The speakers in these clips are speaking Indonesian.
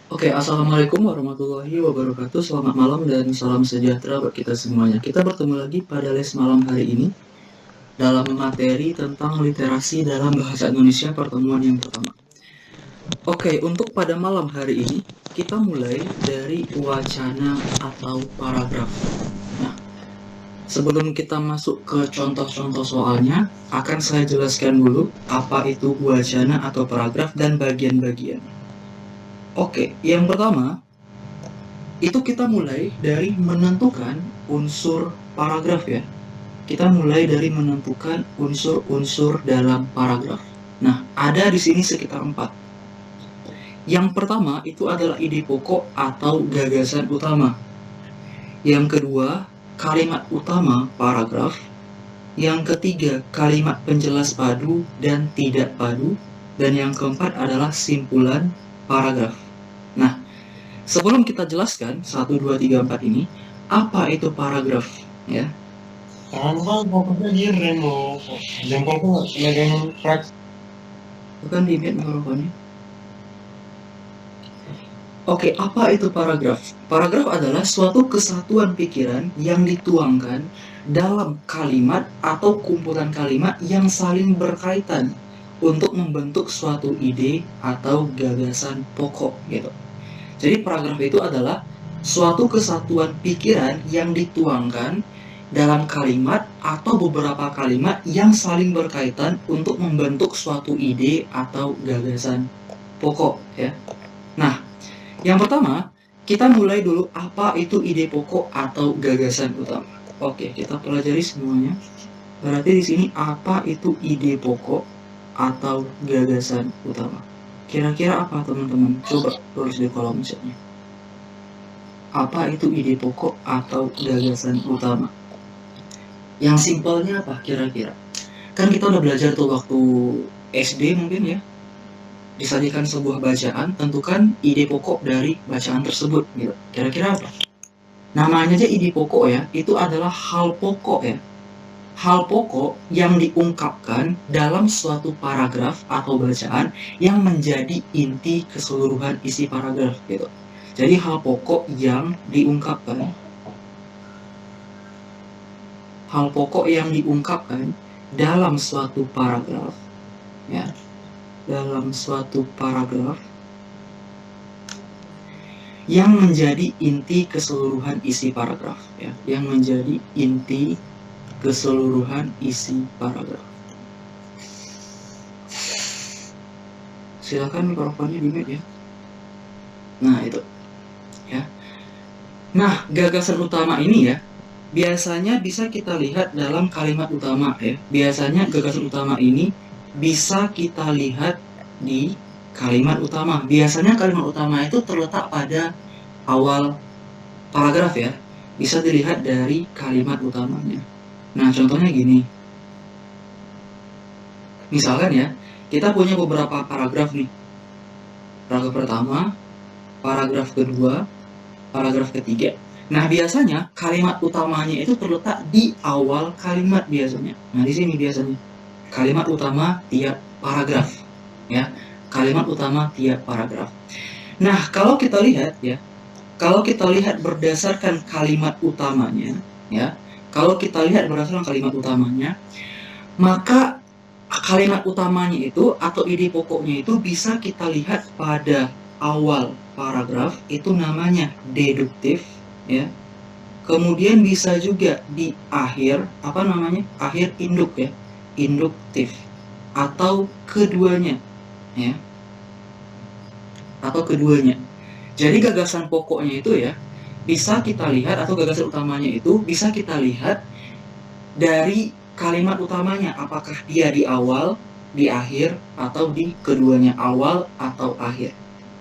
Oke, Assalamualaikum warahmatullahi wabarakatuh. Selamat malam dan salam sejahtera buat kita semuanya. Kita bertemu lagi pada les malam hari ini dalam materi tentang literasi dalam bahasa Indonesia pertemuan yang pertama. Oke, untuk pada malam hari ini kita mulai dari wacana atau paragraf. Nah, sebelum kita masuk ke contoh-contoh soalnya, akan saya jelaskan dulu apa itu wacana atau paragraf dan bagian-bagian. Oke, yang pertama itu kita mulai dari menentukan unsur paragraf ya. Kita mulai dari menentukan unsur-unsur dalam paragraf. Nah, ada di sini sekitar 4. Yang pertama itu adalah ide pokok atau gagasan utama. Yang kedua, kalimat utama paragraf. Yang ketiga, kalimat penjelas padu dan tidak padu. Dan yang keempat adalah simpulan paragraf. Nah, sebelum kita jelaskan 1, 2, 3, 4 ini, apa itu paragraf ya? Tangan bang, fokusnya di rem loh. Jempolku nggak megang fraksi. Bukan di mute mikrofonnya. Oke, apa itu paragraf? Paragraf adalah suatu kesatuan pikiran yang dituangkan dalam kalimat atau kumpulan kalimat yang saling berkaitan untuk membentuk suatu ide atau gagasan pokok gitu. Jadi paragraf itu adalah suatu kesatuan pikiran yang dituangkan dalam kalimat atau beberapa kalimat yang saling berkaitan untuk membentuk suatu ide atau gagasan pokok ya. Nah, yang pertama, kita mulai dulu apa itu ide pokok atau gagasan utama. Oke, kita pelajari semuanya. Berarti di sini apa itu ide pokok atau gagasan utama? Kira-kira apa teman-teman? Coba tulis di kolom chatnya. Apa itu ide pokok atau gagasan utama? Yang simpelnya apa kira-kira? Kan kita udah belajar tuh waktu SD mungkin ya. Disajikan sebuah bacaan, tentukan ide pokok dari bacaan tersebut gitu. Kira-kira apa? Namanya aja ide pokok ya, itu adalah hal pokok ya. Hal pokok yang diungkapkan dalam suatu paragraf atau bacaan yang menjadi inti keseluruhan isi paragraf gitu. Jadi hal pokok yang diungkapkan. Hal pokok yang diungkapkan dalam suatu paragraf ya. Dalam suatu paragraf yang menjadi inti keseluruhan isi paragraf ya, yang menjadi inti keseluruhan isi paragraf. Silakan mikrofonnya di mute ya. Nah, itu ya. Nah, gagasan utama ini ya biasanya bisa kita lihat dalam kalimat utama ya. Biasanya gagasan utama ini bisa kita lihat di kalimat utama. Biasanya kalimat utama itu terletak pada awal paragraf ya. Bisa dilihat dari kalimat utamanya. Nah, contohnya gini. Misalkan ya, kita punya beberapa paragraf nih. Paragraf pertama, paragraf kedua, paragraf ketiga. Nah, biasanya kalimat utamanya itu terletak di awal kalimat biasanya. Nah, di sini biasanya kalimat utama tiap paragraf ya. Kalimat utama tiap paragraf. Nah, kalau kita lihat ya, kalau kita lihat berdasarkan kalimat utamanya ya, kalau kita lihat berdasarkan kalimat utamanya, maka kalimat utamanya itu atau ide pokoknya itu bisa kita lihat pada awal paragraf, itu namanya deduktif ya. Kemudian bisa juga di akhir, apa namanya? Akhir induk ya, induktif. Atau keduanya ya. Atau keduanya. Jadi gagasan pokoknya itu ya bisa kita lihat, atau gagasan utamanya itu bisa kita lihat dari kalimat utamanya, apakah dia di awal, di akhir, atau di keduanya, awal atau akhir.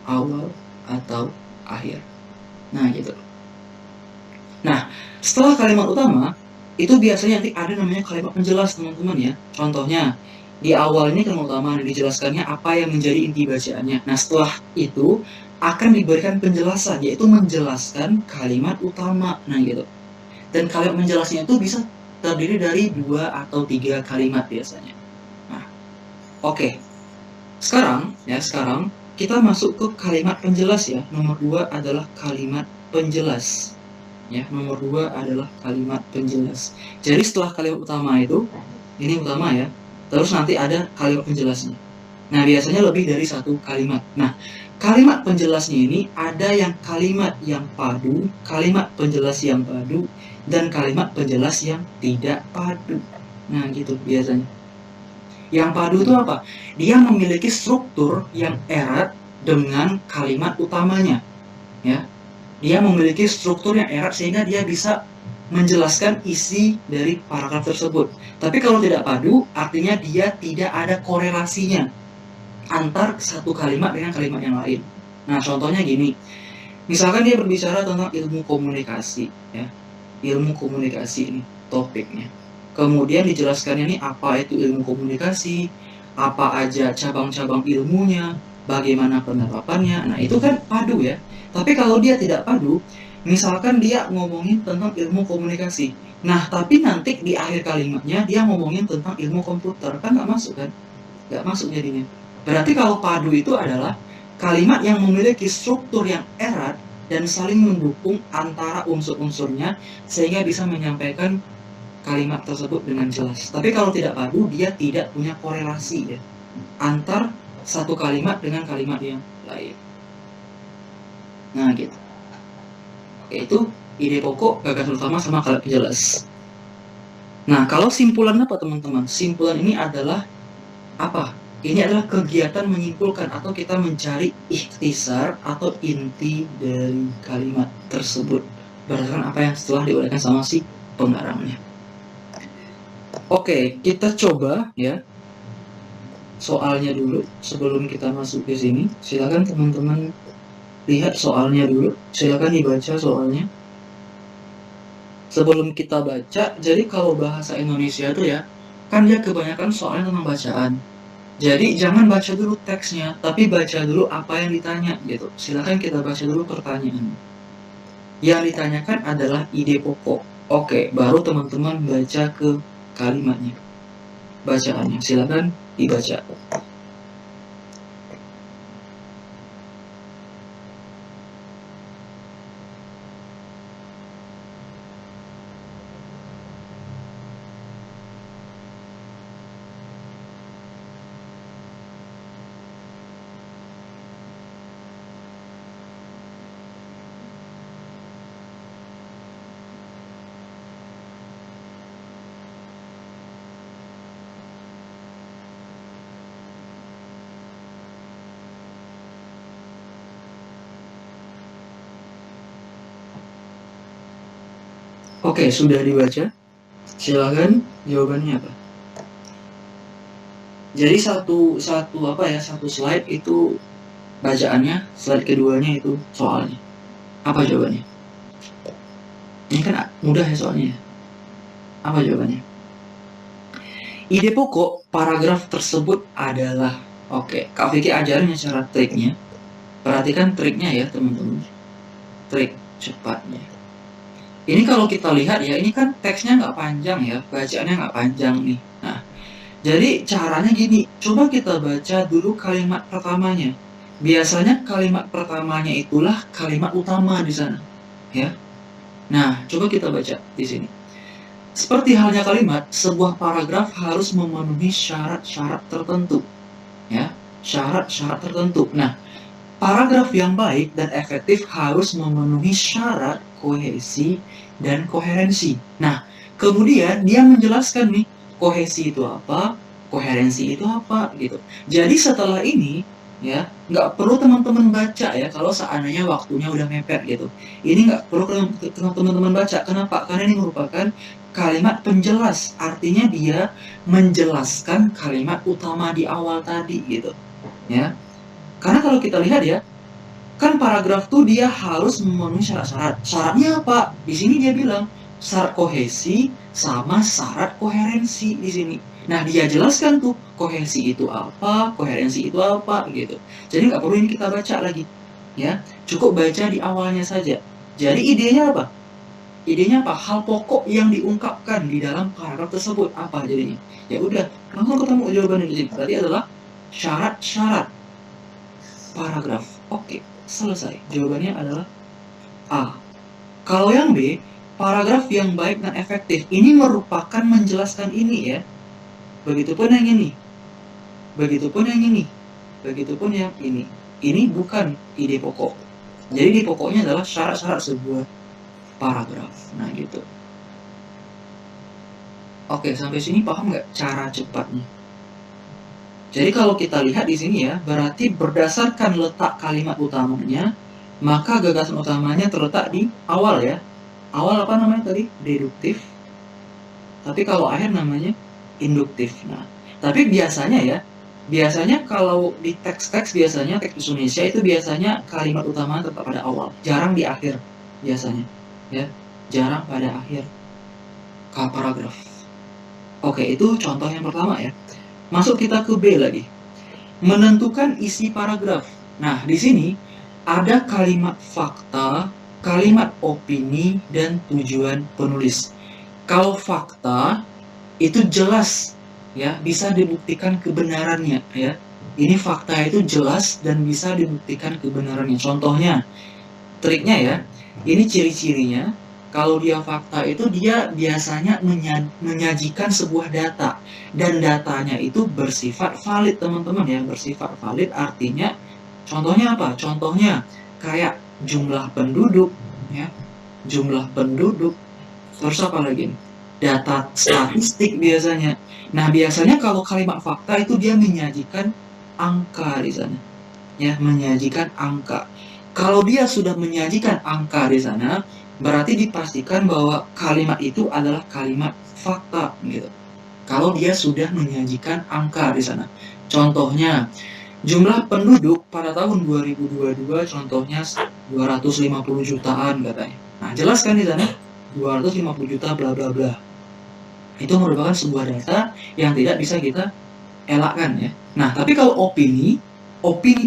Awal atau akhir. Nah, gitu. Nah, setelah kalimat utama, itu biasanya nanti ada namanya kalimat penjelas, teman-teman ya. Contohnya, di awal ini kalimat utama dijelaskannya apa yang menjadi inti bacaannya. Nah, setelah itu akan diberikan penjelasan, yaitu menjelaskan kalimat utama. Nah, gitu. Dan kalimat menjelasnya itu bisa terdiri dari 2 atau 3 kalimat biasanya. Nah, oke. Sekarang kita masuk ke kalimat penjelas ya. Nomor 2 adalah kalimat penjelas. Ya, nomor 2 adalah kalimat penjelas. Jadi setelah kalimat utama itu, ini utama ya, terus nanti ada kalimat penjelasnya. Nah, biasanya lebih dari satu kalimat. Nah, kalimat penjelasnya ini ada yang kalimat yang padu, kalimat penjelas yang padu, dan kalimat penjelas yang tidak padu. Nah, gitu biasanya. Yang padu itu apa? Dia memiliki struktur yang erat dengan kalimat utamanya. Ya, dia memiliki struktur yang erat sehingga dia bisa menjelaskan isi dari paragraf tersebut. Tapi kalau tidak padu, artinya dia tidak ada korelasinya antar satu kalimat dengan kalimat yang lain. Nah, contohnya gini. Misalkan dia berbicara tentang ilmu komunikasi, ya. Ilmu komunikasi ini topiknya. Kemudian dijelaskannya nih apa itu ilmu komunikasi, apa aja cabang-cabang ilmunya, bagaimana penerapannya. Nah, itu kan padu ya. Tapi kalau dia tidak padu, misalkan dia ngomongin tentang ilmu komunikasi. Nah, tapi nanti di akhir kalimatnya dia ngomongin tentang ilmu komputer. Kan nggak masuk kan? Nggak masuk jadinya. Berarti kalau padu itu adalah kalimat yang memiliki struktur yang erat dan saling mendukung antara unsur-unsurnya sehingga bisa menyampaikan kalimat tersebut dengan jelas. Tapi kalau tidak padu, dia tidak punya korelasi ya antar satu kalimat dengan kalimat yang lain. Nah, gitu. Yaitu ide pokok, gagasan utama, sama kalimat penjelas. Nah, kalau simpulan apa teman-teman? Simpulan ini adalah apa? Ini adalah kegiatan menyimpulkan atau kita mencari ikhtisar atau inti dari kalimat tersebut berdasarkan apa yang setelah diuraikan sama si pengarangnya. Oke, kita coba ya soalnya dulu sebelum kita masuk ke sini. Silakan teman-teman lihat soalnya dulu. Silakan dibaca soalnya. Sebelum kita baca, jadi kalau bahasa Indonesia itu ya, kan dia kebanyakan soalnya tentang bacaan. Jadi jangan baca dulu teksnya, tapi baca dulu apa yang ditanya gitu. Silakan kita baca dulu pertanyaan. Yang ditanyakan adalah ide pokok. Oke, baru teman-teman baca ke kalimatnya, bacaannya. Silakan dibaca. Oke, sudah dibaca. Silakan jawabannya apa? Jadi satu slide itu bacaannya, slide keduanya itu soalnya. Apa jawabannya? Ini kan mudah ya soalnya. Apa jawabannya? Ide pokok paragraf tersebut adalah, oke, Kak Vicky ajarin cara triknya. Perhatikan triknya ya teman-teman. Trik cepatnya. Ini kalau kita lihat ya, ini kan teksnya nggak panjang ya, bacaannya nggak panjang nih. Nah, jadi caranya gini, coba kita baca dulu kalimat pertamanya. Biasanya kalimat pertamanya itulah kalimat utama di sana, ya. Nah, coba kita baca di sini. Seperti halnya kalimat, sebuah paragraf harus memenuhi syarat-syarat tertentu, ya, syarat-syarat tertentu. Nah, paragraf yang baik dan efektif harus memenuhi syarat kohesi dan koherensi. Nah, kemudian dia menjelaskan nih, kohesi itu apa, koherensi itu apa, gitu. Jadi setelah ini, ya, nggak perlu teman-teman baca ya, kalau seandainya waktunya udah mepet gitu. Ini nggak perlu teman-teman baca. Kenapa? Karena ini merupakan kalimat penjelas. Artinya dia menjelaskan kalimat utama di awal tadi, gitu. Ya. Karena kalau kita lihat ya, kan paragraf tuh dia harus memenuhi syarat-syarat. Syaratnya apa? Di sini dia bilang syarat kohesi sama syarat koherensi di sini. Nah, dia jelaskan tuh kohesi itu apa, koherensi itu apa gitu. Jadi nggak perlu ini kita baca lagi, ya. Cukup baca di awalnya saja. Jadi idenya apa? Idenya apa? Hal pokok yang diungkapkan di dalam paragraf tersebut apa jadinya? Ya udah, langsung ketemu jawabannya di sini. Tadi adalah syarat-syarat. paragraf. Oke, selesai. Jawabannya adalah A. Kalau yang B, paragraf yang baik dan efektif, ini merupakan menjelaskan ini ya. Begitupun yang ini. Begitupun yang ini. Begitupun yang ini. Ini bukan ide pokok. Jadi ide pokoknya adalah syarat-syarat sebuah paragraf. Nah gitu. Oke, sampai sini paham nggak cara cepatnya? Jadi kalau kita lihat di sini ya, berarti berdasarkan letak kalimat utamanya, maka gagasan utamanya terletak di awal ya. Awal apa namanya tadi? Deduktif. Tapi kalau akhir namanya induktif. Nah, tapi biasanya kalau di teks-teks biasanya teks Indonesia itu biasanya kalimat utama tetap pada awal, jarang di akhir biasanya, ya, jarang pada akhir paragraf. Oke, itu contoh yang pertama ya. Masuk kita ke B lagi. Menentukan isi paragraf. Nah, di sini ada kalimat fakta, kalimat opini, dan tujuan penulis. Kalau fakta itu jelas ya, bisa dibuktikan kebenarannya ya. Ini fakta itu jelas dan bisa dibuktikan kebenarannya. Contohnya, triknya ya, ini ciri-cirinya. Kalau dia fakta itu dia biasanya menyajikan sebuah data, dan datanya itu bersifat valid teman-teman ya. Bersifat valid artinya contohnya apa? Contohnya kayak jumlah penduduk ya, jumlah penduduk, terus apa lagi? Data statistik biasanya. Nah, biasanya kalau kalimat fakta itu dia menyajikan angka di sana. Ya, menyajikan angka. Kalau dia sudah menyajikan angka di sana, berarti dipastikan bahwa kalimat itu adalah kalimat fakta gitu. Kalau dia sudah menyajikan angka di sana. Contohnya, jumlah penduduk pada tahun 2022 contohnya 250 jutaan katanya. Nah, jelas kan di sana 250 juta bla bla bla. Itu merupakan sebuah data yang tidak bisa kita elakkan ya. Nah, tapi kalau opini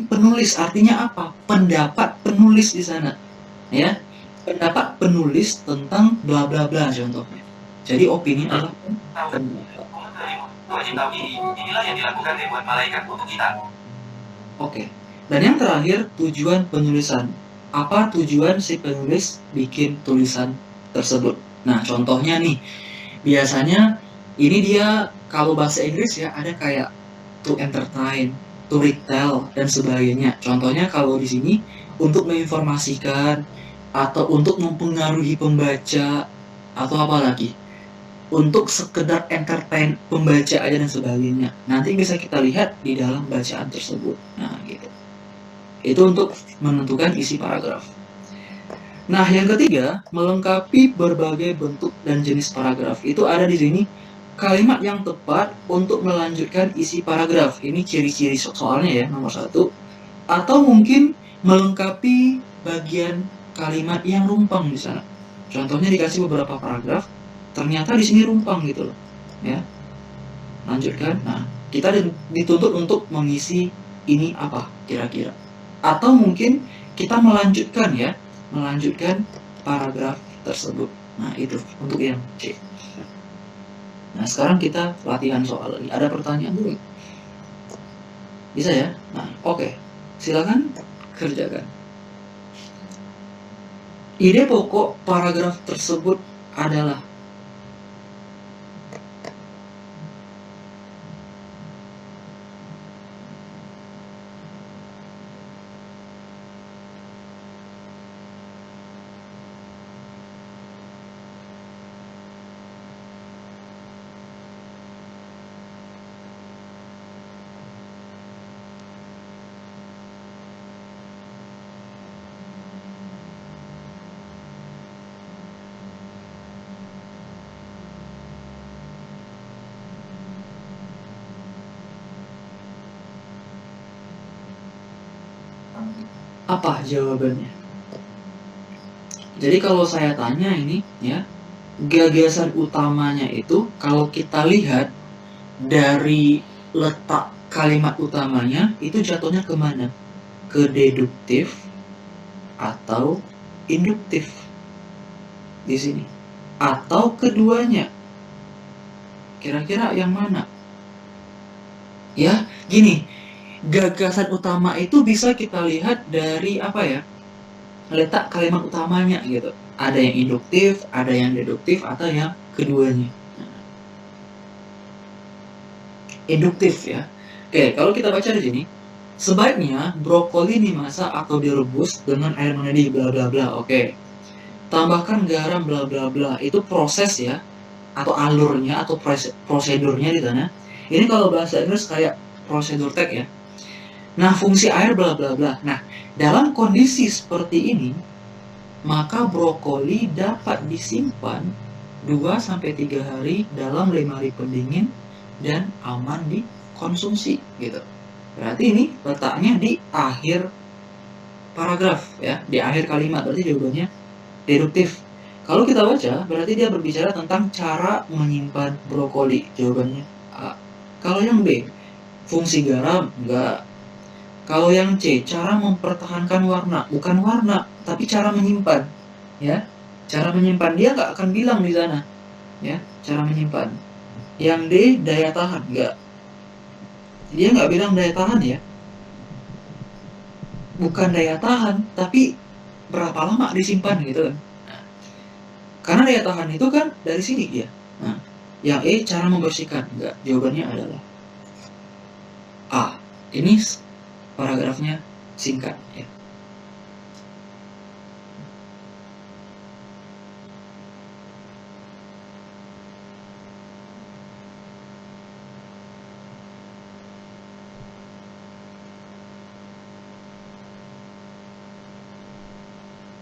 penulis artinya apa? Pendapat penulis di sana. Ya. Pendapat penulis tentang bla bla bla contohnya. Jadi opini adalah pendapat. Wajib tahu ini. Inilah yang dilakukan ribuan malaikat untuk kita. Oke. Dan yang terakhir, tujuan penulisan. Apa tujuan si penulis bikin tulisan tersebut? Nah, contohnya nih, biasanya ini dia kalau bahasa Inggris ya ada kayak to entertain, to retell dan sebagainya. Contohnya kalau di sini untuk menginformasikan atau untuk mempengaruhi pembaca atau apa lagi? Untuk sekedar entertain pembaca aja dan sebagainya. Nanti bisa kita lihat di dalam bacaan tersebut. Nah, gitu. Itu untuk menentukan isi paragraf. Nah, yang ketiga, melengkapi berbagai bentuk dan jenis paragraf. Itu ada di sini kalimat yang tepat untuk melanjutkan isi paragraf. Ini ciri-ciri soalnya ya, nomor 1. Atau mungkin melengkapi bagian kalimat yang rumpang di sana. Contohnya dikasih beberapa paragraf, ternyata di sini rumpang gitu loh. Ya. Lanjutkan. Nah, kita dituntut untuk mengisi ini apa kira-kira. Atau mungkin kita melanjutkan ya, melanjutkan paragraf tersebut. Nah, itu untuk yang C. Nah, sekarang kita latihan soal lagi. Ada pertanyaan dulu? Bisa ya? Nah, oke. Silakan kerjakan. Ide pokok paragraf tersebut adalah apa jawabannya? Jadi kalau saya tanya ini ya, gagasan utamanya itu kalau kita lihat dari letak kalimat utamanya itu jatuhnya kemana? Ke deduktif atau induktif di sini, atau keduanya? Kira-kira yang mana? Ya, gini. Gagasan utama itu bisa kita lihat dari apa ya? Letak kalimat utamanya gitu. Ada yang induktif, ada yang deduktif, atau yang keduanya. Induktif ya. Oke, kalau kita baca di sini, sebaiknya brokoli dimasak atau direbus dengan air mendidih bla bla bla. Oke. Tambahkan garam bla bla bla. Itu proses ya, atau alurnya atau prosedurnya di sana. Ini kalau bahasa Inggris kayak prosedur tag ya. Nah, fungsi air bla bla bla. Nah, dalam kondisi seperti ini, maka brokoli dapat disimpan 2-3 hari dalam lemari pendingin dan aman dikonsumsi gitu. Berarti ini letaknya di akhir paragraf ya, di akhir kalimat. Berarti jawabannya deduktif. Kalau kita baca, berarti dia berbicara tentang cara menyimpan brokoli. Jawabannya A. Kalau yang B, fungsi garam, enggak. Kalau yang C, cara mempertahankan warna, bukan warna, tapi cara menyimpan, ya. Cara menyimpan dia nggak akan bilang di sana, ya. Cara menyimpan. Yang D, daya tahan, enggak. Dia nggak bilang daya tahan ya. Bukan daya tahan, tapi berapa lama disimpan gitu kan. Nah, karena daya tahan itu kan dari sini dia. Nah, yang E, cara membersihkan, enggak. Jawabannya adalah A. Ini paragrafnya singkat ya.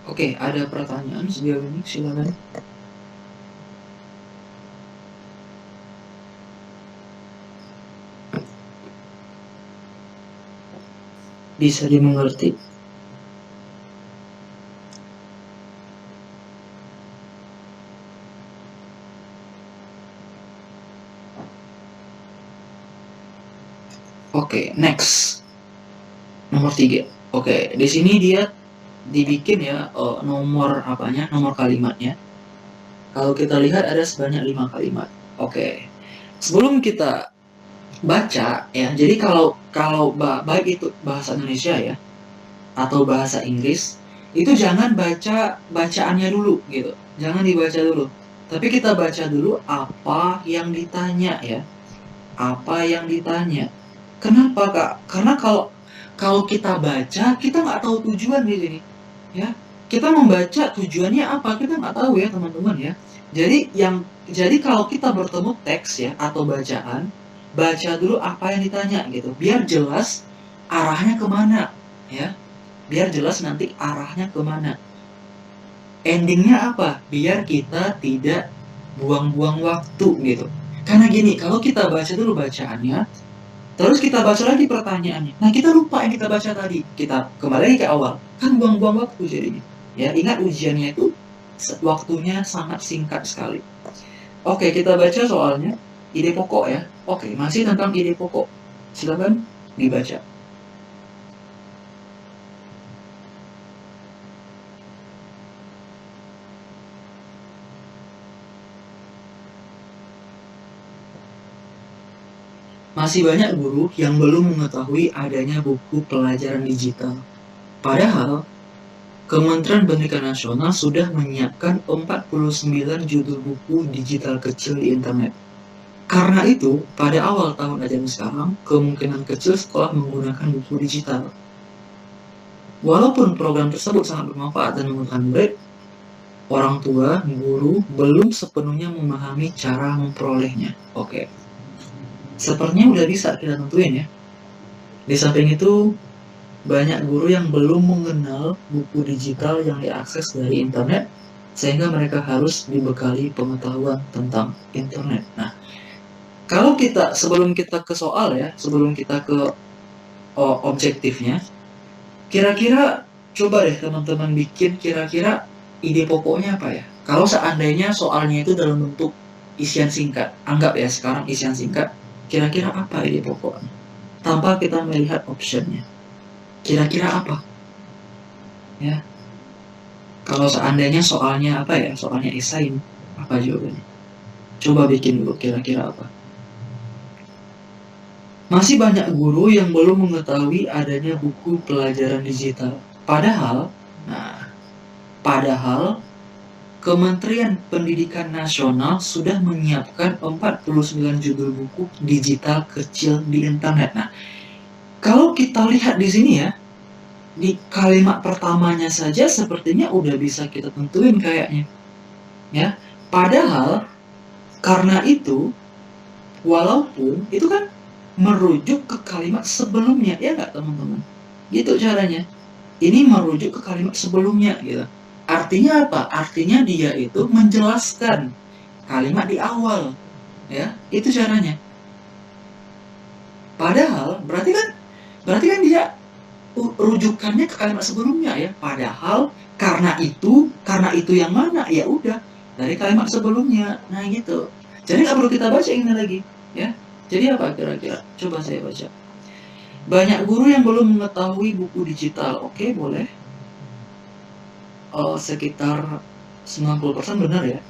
Oke, ada pertanyaan sejauh ini, silakan. Bisa dimengerti? Oke, next. Nomor 3. Oke, di sini dia dibikin ya nomor apanya? Nomor kalimatnya. Kalau kita lihat ada sebanyak 5 kalimat. Oke. Sebelum kita baca ya, jadi kalau baik itu bahasa Indonesia ya atau bahasa Inggris, itu jangan baca bacaannya dulu gitu. Jangan dibaca dulu. Tapi kita baca dulu apa yang ditanya ya. Apa yang ditanya. Kenapa Kak? Karena kalau kita baca, kita nggak tahu tujuan di sini, ya. Kita membaca tujuannya apa, kita nggak tahu ya teman-teman ya. Jadi kalau kita bertemu teks ya atau bacaan, baca dulu apa yang ditanya gitu, biar jelas arahnya kemana, ya. Biar jelas nanti arahnya kemana. Endingnya apa? Biar kita tidak buang-buang waktu gitu. Karena gini, kalau kita baca dulu bacaannya, terus kita baca lagi pertanyaannya. Nah, kita lupa yang kita baca tadi. Kita kembali lagi ke awal. Kan buang-buang waktu jadinya. Ya, ingat ujiannya itu waktunya sangat singkat sekali. Oke, kita baca soalnya. Ide pokok ya. Oke, masih tentang ide pokok. Silakan dibaca. Masih banyak guru yang belum mengetahui adanya buku pelajaran digital. Padahal, Kementerian Pendidikan Nasional sudah menyiapkan 49 judul buku digital kecil di internet. Karena itu, pada awal tahun ajaran sekarang, kemungkinan kecil sekolah menggunakan buku digital. Walaupun program tersebut sangat bermanfaat dan menguntungkan murid, orang tua, guru belum sepenuhnya memahami cara memperolehnya. Oke. Sepertinya udah bisa kita tentuin ya. Di samping itu, banyak guru yang belum mengenal buku digital yang diakses dari internet, sehingga mereka harus dibekali pengetahuan tentang internet. Nah, kalau sebelum kita ke soal ya, sebelum kita ke objektifnya, kira-kira coba deh teman-teman bikin kira-kira ide pokoknya apa ya. Kalau seandainya soalnya itu dalam bentuk isian singkat, anggap ya sekarang isian singkat, kira-kira apa ide pokoknya? Tanpa kita melihat optionnya. Kira-kira apa? Ya. Kalau seandainya soalnya apa ya? Soalnya esai, apa jawabannya? Coba bikin dulu kira-kira apa? Masih banyak guru yang belum mengetahui adanya buku pelajaran digital. Padahal Kementerian Pendidikan Nasional sudah menyiapkan 49 judul buku digital kecil di internet. Nah, kalau kita lihat di sini ya, di kalimat pertamanya saja sepertinya udah bisa kita tentuin kayaknya. Ya, padahal karena itu, walaupun itu kan merujuk ke kalimat sebelumnya, ya nggak teman-teman? Gitu caranya. Ini merujuk ke kalimat sebelumnya gitu. Artinya apa? Artinya dia itu menjelaskan kalimat di awal, ya. Itu caranya. Padahal berarti kan dia rujukannya ke kalimat sebelumnya ya. Padahal karena itu yang mana? Ya udah dari kalimat sebelumnya. Nah gitu. Jadi nggak perlu kita baca ini lagi, ya. Jadi apa kira-kira? Coba saya baca. Banyak guru yang belum mengetahui buku digital. Oke, boleh. Sekitar 90% benar ya.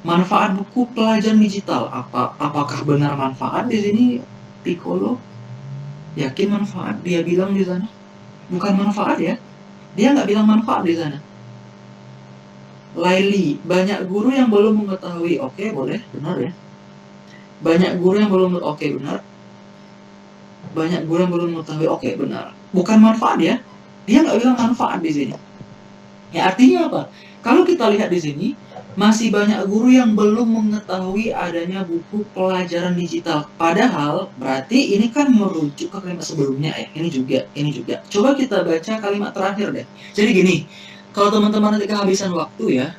Manfaat buku pelajaran digital. Apakah benar manfaat di sini, Piccolo? Yakin manfaat? Dia bilang di sana. Bukan manfaat ya. Dia nggak bilang manfaat di sana. Laili, banyak guru yang belum mengetahui. Oke, boleh, benar ya. Banyak guru yang belum, oke, benar. Banyak guru yang belum mengetahui. Oke, benar. Bukan manfaat ya. Dia nggak bilang manfaat di sini. Ya artinya apa? Kalau kita lihat di sini, masih banyak guru yang belum mengetahui adanya buku pelajaran digital. Padahal berarti ini kan merujuk ke kalimat sebelumnya ya. Ini juga. Coba kita baca kalimat terakhir deh. Jadi gini, kalau teman-teman nanti kehabisan waktu ya,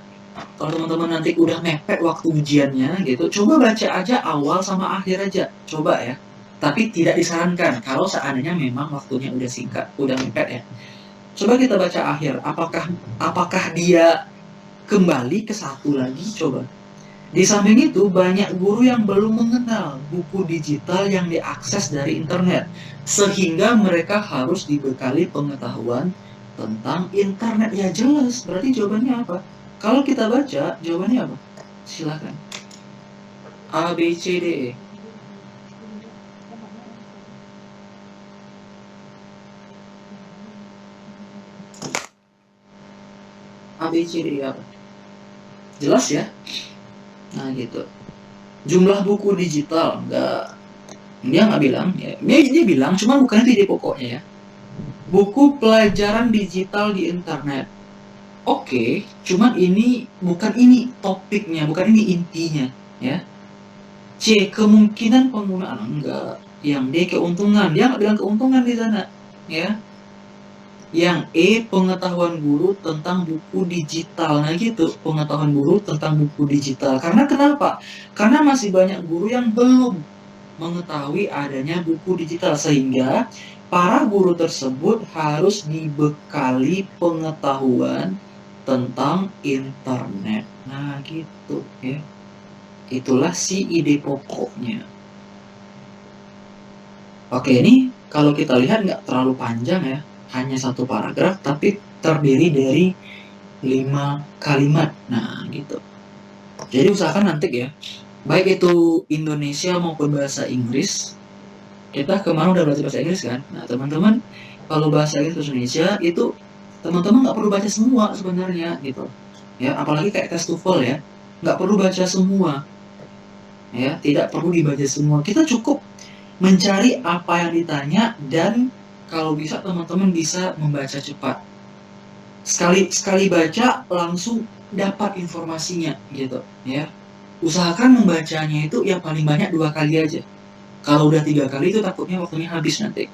kalau teman-teman nanti udah mepet waktu ujiannya gitu, coba baca aja awal sama akhir aja. Coba ya. Tapi tidak disarankan kalau seandainya memang waktunya udah singkat, udah mepet ya. Coba kita baca akhir. Apakah dia kembali ke satu lagi? Coba. Di samping itu, banyak guru yang belum mengenal buku digital yang diakses dari internet, sehingga mereka harus dibekali pengetahuan tentang internet. Ya jelas, berarti jawabannya apa? Kalau kita baca, jawabannya apa? Silakan. A, B, C, D, E. A, B, C, D, E apa? Jelas ya? Nah gitu. Jumlah buku digital dia nggak bilang ya. Dia bilang cuma bukan itu ide pokoknya ya. Buku pelajaran digital di internet. Oke, cuman bukan ini topiknya, bukan ini intinya ya. C, kemungkinan penggunaan enggak. Yang D, keuntungan. Dia nggak bilang keuntungan di sana ya. Yang E, pengetahuan guru tentang buku digital. Nah gitu, pengetahuan guru tentang buku digital. Karena kenapa? Karena masih banyak guru yang belum mengetahui adanya buku digital. Sehingga para guru tersebut harus dibekali pengetahuan tentang internet. Nah gitu ya. Itulah si ide pokoknya. Oke, ini kalau kita lihat nggak terlalu panjang ya. Hanya satu paragraf tapi terdiri dari 5 kalimat. Nah gitu. Jadi usahakan nanti ya, baik itu Indonesia maupun bahasa Inggris. Kita kemarin udah belajar bahasa Inggris kan. Nah teman-teman, kalau bahasa Inggris Indonesia itu teman-teman nggak perlu baca semua sebenarnya gitu ya. Apalagi kayak tes TOEFL ya, nggak perlu baca semua ya. Tidak perlu dibaca semua. Kita cukup mencari apa yang ditanya, dan kalau bisa teman-teman bisa membaca cepat. Sekali baca langsung dapat informasinya gitu ya. Usahakan membacanya itu ya paling banyak 2 kali aja. Kalau udah 3 kali itu takutnya waktunya habis nanti.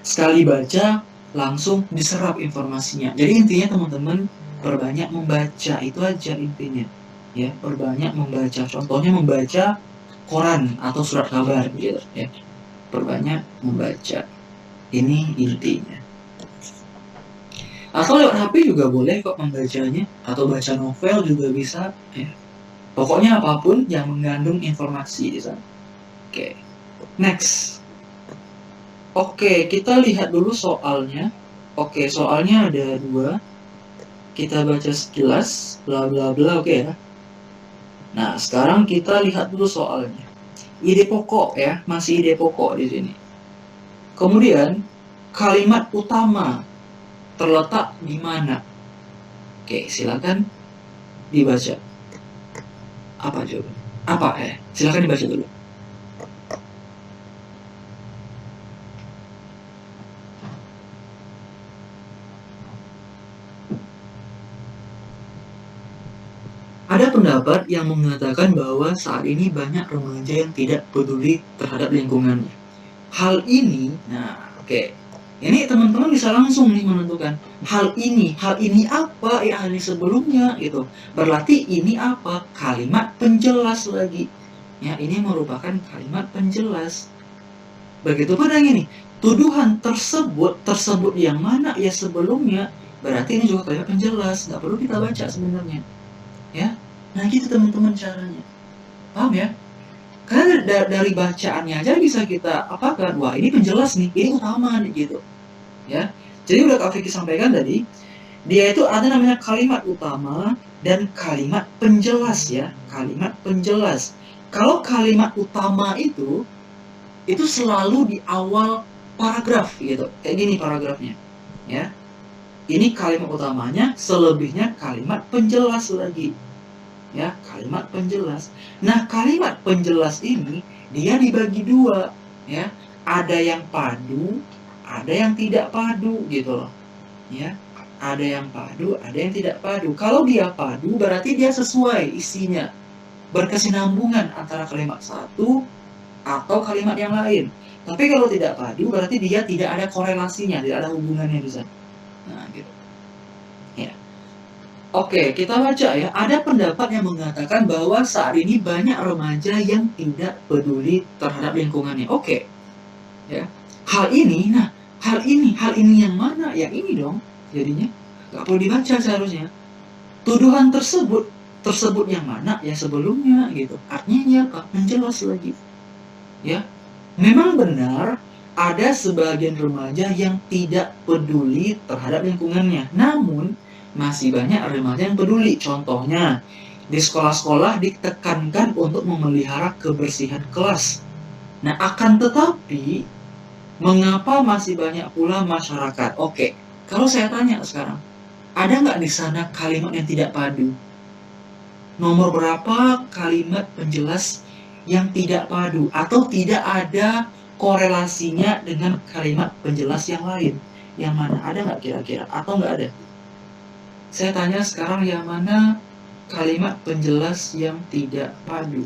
Sekali baca langsung diserap informasinya. Jadi intinya teman-teman perbanyak membaca, itu aja intinya ya. Perbanyak membaca. Contohnya membaca koran atau surat kabar gitu ya. Perbanyak membaca. Ini intinya. Atau lewat HP juga boleh kok membacanya, atau baca novel juga bisa ya. Pokoknya apapun yang mengandung informasi di sana. Oke. Next. Oke, kita lihat dulu soalnya. Oke, soalnya ada 2. Kita baca sekilas, bla bla bla, oke ya. Nah, sekarang kita lihat dulu soalnya. Ide pokok ya, masih ide pokok di sini. Kemudian kalimat utama terletak di mana? Oke, silakan dibaca. Apa jawaban? Silakan dibaca dulu. Ada pendapat yang mengatakan bahwa saat ini banyak remaja yang tidak peduli terhadap lingkungannya. Hal ini, ini teman-teman bisa langsung nih menentukan hal ini apa ya, hal ini sebelumnya gitu. Berarti ini apa? Kalimat penjelas lagi. Ya, ini merupakan kalimat penjelas. Begitu pada ini, tuduhan tersebut yang mana ya sebelumnya, berarti ini juga kalimat penjelas, nggak perlu kita baca sebenarnya. Ya, nah gitu teman-teman caranya. Paham ya? Karena dari bacaannya aja bisa kita apakan, wah ini penjelas nih, ini utama nih gitu. Ya, jadi udah Kak Vicky sampaikan tadi, dia itu ada namanya kalimat utama dan kalimat penjelas ya, kalimat penjelas. Kalau kalimat utama itu selalu di awal paragraf gitu, kayak gini paragrafnya, ya. Ini kalimat utamanya, selebihnya kalimat penjelas lagi. Ya, kalimat penjelas. Nah, kalimat penjelas ini dia dibagi dua, ya. Ada yang padu, ada yang tidak padu gitu loh. Ya. Ada yang padu, ada yang tidak padu. Kalau dia padu berarti dia sesuai isinya. Berkesinambungan antara kalimat satu atau kalimat yang lain. Tapi kalau tidak padu berarti dia tidak ada korelasinya, tidak ada hubungannya di sana. Nah, gitu. Ya. Oke, kita baca ya. Ada pendapat yang mengatakan bahwa saat ini banyak remaja yang tidak peduli terhadap lingkungannya. Oke. Ya. Hal ini yang mana? Ya ini dong. Jadinya nggak perlu dibaca seharusnya. Tuduhan tersebut yang mana? Ya sebelumnya gitu. Artinya apa? Menjelas lagi. Ya. Memang benar ada sebagian remaja yang tidak peduli terhadap lingkungannya. Namun, masih banyak remaja yang peduli. Contohnya, di sekolah-sekolah ditekankan untuk memelihara kebersihan kelas. Nah, akan tetapi, mengapa masih banyak pula masyarakat? Oke, kalau saya tanya sekarang, ada nggak di sana kalimat yang tidak padu? Nomor berapa kalimat penjelas yang tidak padu? Atau tidak ada korelasinya dengan kalimat penjelas yang lain? Yang mana? Ada nggak kira-kira? Atau nggak ada? Saya tanya sekarang, yang mana kalimat penjelas yang tidak padu?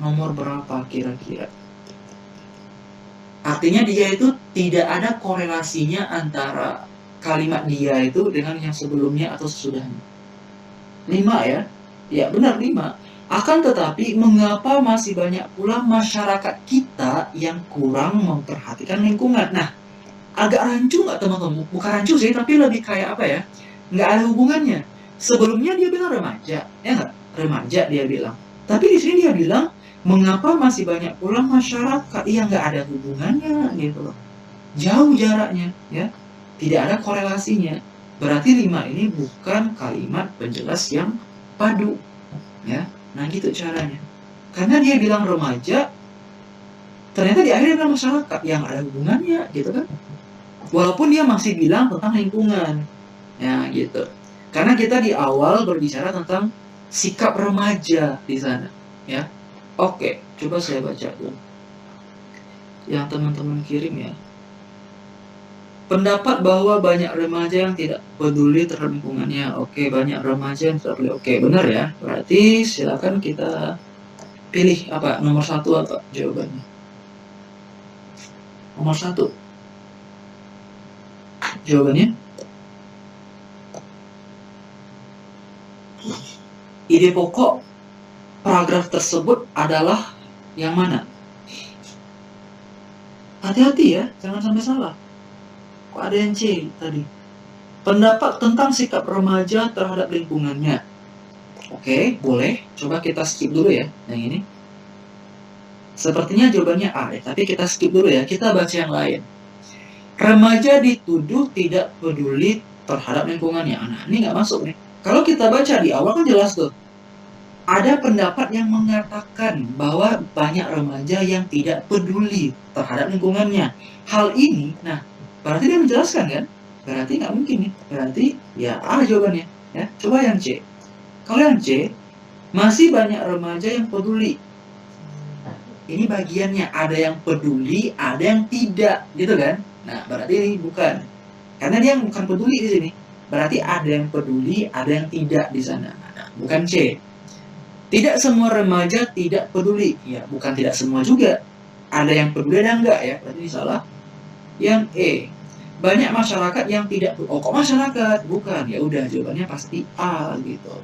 Nomor berapa kira-kira? Artinya dia itu tidak ada korelasinya antara kalimat dia itu dengan yang sebelumnya atau sesudahnya. 5 ya? Ya benar 5. Akan tetapi mengapa masih banyak pula masyarakat kita yang kurang memperhatikan lingkungan? Nah, agak rancu nggak teman-teman? Bukan rancu sih, tapi lebih kayak apa ya? Nggak ada hubungannya. Sebelumnya dia bilang remaja, ya nggak? Remaja dia bilang. Tapi di sini dia bilang, mengapa masih banyak pula masyarakat yang nggak ada hubungannya gitu loh. Jauh jaraknya, ya. Tidak ada korelasinya. Berarti 5 ini bukan kalimat penjelas yang padu, ya. Nah gitu caranya. Karena dia bilang remaja, ternyata di akhirnya bilang masyarakat yang ada hubungannya gitu kan. Walaupun dia masih bilang tentang lingkungan. Ya gitu. Karena kita di awal berbicara tentang sikap remaja di sana, ya. Oke, coba saya baca dulu. Yang teman-teman kirim ya. Pendapat bahwa banyak remaja yang tidak peduli terhadap lingkungannya. Oke, banyak remaja yang tidak peduli. Oke, benar ya. Berarti silakan kita pilih apa? Nomor 1 apa jawabannya? Nomor 1. Jawabannya? Ide pokok paragraf tersebut adalah yang mana? Hati-hati ya, jangan sampai salah. Kok ada yang C tadi? Pendapat tentang sikap remaja terhadap lingkungannya. Oke, boleh. Coba kita skip dulu ya, yang ini. Sepertinya jawabannya A ya, tapi kita skip dulu ya. Kita baca yang lain. Remaja dituduh tidak peduli terhadap lingkungannya. Nah, ini nggak masuk nih. Kalau kita baca di awal kan jelas tuh. Ada pendapat yang mengatakan bahwa banyak remaja yang tidak peduli terhadap lingkungannya. Hal ini, nah, berarti dia menjelaskan kan? Berarti nggak mungkin nih. Berarti ya A jawabannya. Ya, coba yang C. Kalau yang C, masih banyak remaja yang peduli. Ini bagiannya, ada yang peduli, ada yang tidak, gitu kan? Nah, berarti ini bukan. Karena dia bukan peduli di sini. Berarti ada yang peduli, ada yang tidak di sana. Nah, bukan C. Tidak semua remaja tidak peduli. Ya, bukan tidak semua juga. Ada yang peduli, ada enggak ya. Berarti ini salah. Yang E. Banyak masyarakat yang tidak. Oh, kok masyarakat? Bukan. Ya udah, jawabannya pasti A gitu.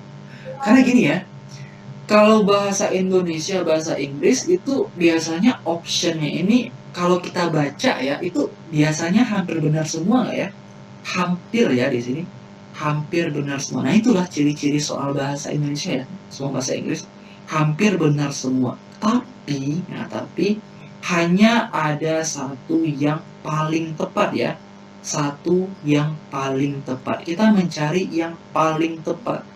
Karena gini ya. Kalau bahasa Indonesia, bahasa Inggris itu biasanya optionnya ini kalau kita baca ya itu biasanya hampir benar semua nggak ya? Hampir ya di sini, hampir benar semua. Nah itulah ciri-ciri soal bahasa Indonesia ya, semua bahasa Inggris hampir benar semua. Tapi hanya ada satu yang paling tepat ya, satu yang paling tepat. Kita mencari yang paling tepat.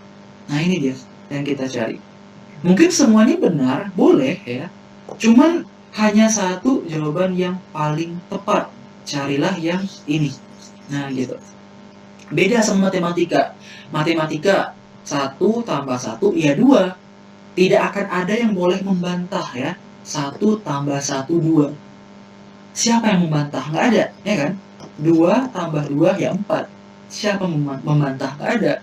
Nah ini dia yang kita cari. Mungkin semuanya benar, boleh ya. Cuman hanya satu jawaban yang paling tepat. Carilah yang ini. Nah gitu. Beda sama matematika. Matematika 1 tambah 1 ya 2. Tidak akan ada yang boleh membantah ya. 1 tambah 1 2. Siapa yang membantah? Nggak ada, ya kan? 2 tambah 2 ya 4. Siapa membantah? Nggak ada.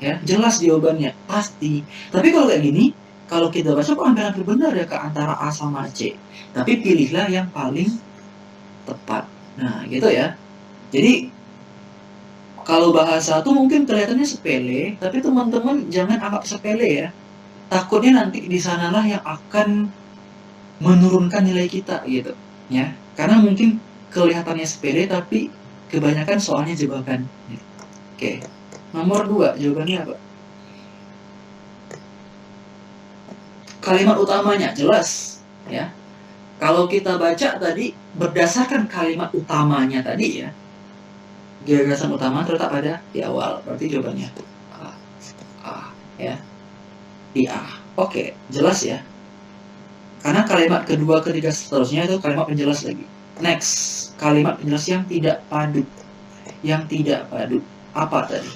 Ya, jelas jawabannya, pasti. Tapi kalau kayak gini, kalau kita baca kok hampir benar ya ke antara A sama C. Tapi pilihlah yang paling tepat. Nah, gitu ya. Jadi kalau bahasa itu mungkin kelihatannya sepele, tapi teman-teman jangan anggap sepele ya. Takutnya nanti di sanalah yang akan menurunkan nilai kita gitu, ya. Karena mungkin kelihatannya sepele tapi kebanyakan soalnya jebakan. Oke. Nomor 2, jawabannya apa? Kalimat utamanya jelas ya. Kalau kita baca tadi berdasarkan kalimat utamanya tadi ya, gagasan utama terletak pada di awal, berarti jawabannya A ya, di A. Oke, jelas ya. Karena kalimat kedua, ketiga seterusnya itu kalimat penjelas lagi. Next, kalimat penjelas yang tidak padu. Yang tidak padu apa tadi?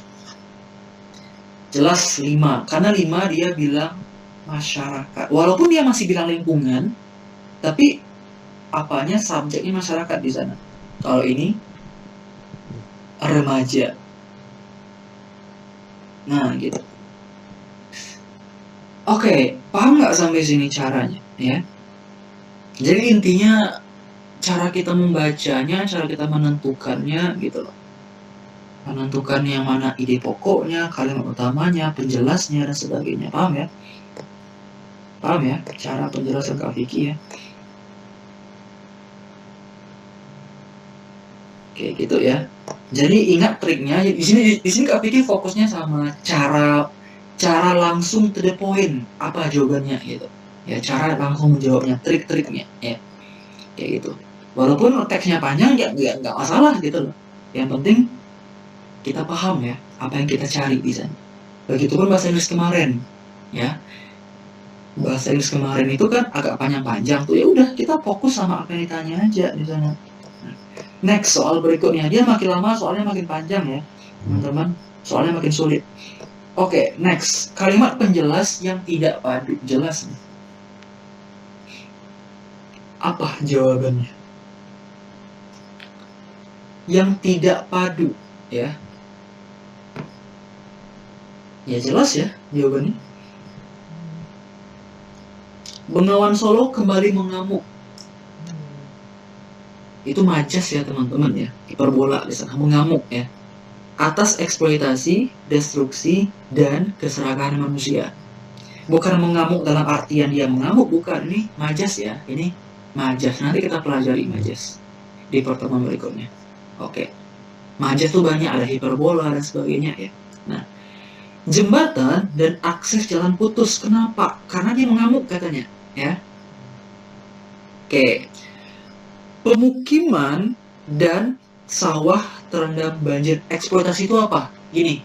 Jelas 5, karena 5 dia bilang masyarakat. Walaupun dia masih bilang lingkungan, tapi apanya subjeknya masyarakat di sana. Kalau ini remaja. Nah, gitu. Oke, paham nggak sampai sini caranya, ya? Jadi intinya cara kita membacanya, cara kita menentukannya, gitu loh. Menentukan yang mana ide pokoknya, kalimat utamanya, penjelasnya dan sebagainya. Paham ya? Paham ya cara penjelasan Kak Vicky ya? Oke gitu ya. Jadi ingat triknya di sini Kak Vicky fokusnya sama cara langsung to the point apa jawabannya gitu. Ya cara langsung menjawabnya, trik-triknya ya. Kayak gitu. Walaupun teksnya panjang ya nggak masalah gitu loh. Yang penting kita paham ya apa yang kita cari di sana. Begitupun bahasa Inggris kemarin ya. Bahasa Inggris kemarin itu kan agak panjang-panjang tuh, ya udah kita fokus sama apa yang ditanya aja di sana. Next, soal berikutnya dia makin lama soalnya makin panjang ya teman-teman, soalnya makin sulit. Oke, next, kalimat penjelas yang tidak padu. Jelas nih, apa jawabannya? Yang tidak padu ya, ya jelas ya jawabannya. Bengawan Solo kembali mengamuk. Itu majas ya teman-teman ya, hiperbola di sana, mengamuk ya. Atas eksploitasi, destruksi, dan keserakahan manusia. Bukan mengamuk dalam artian dia mengamuk, bukan. Ini majas ya, ini majas. Nanti kita pelajari majas di pertemuan berikutnya. Oke. Majas tuh banyak, ada hiperbola dan sebagainya ya. Nah, jembatan dan akses jalan putus. Kenapa? Karena dia mengamuk katanya, ya. Oke. Pemukiman dan sawah terendam banjir. Eksploitasi itu apa? Gini,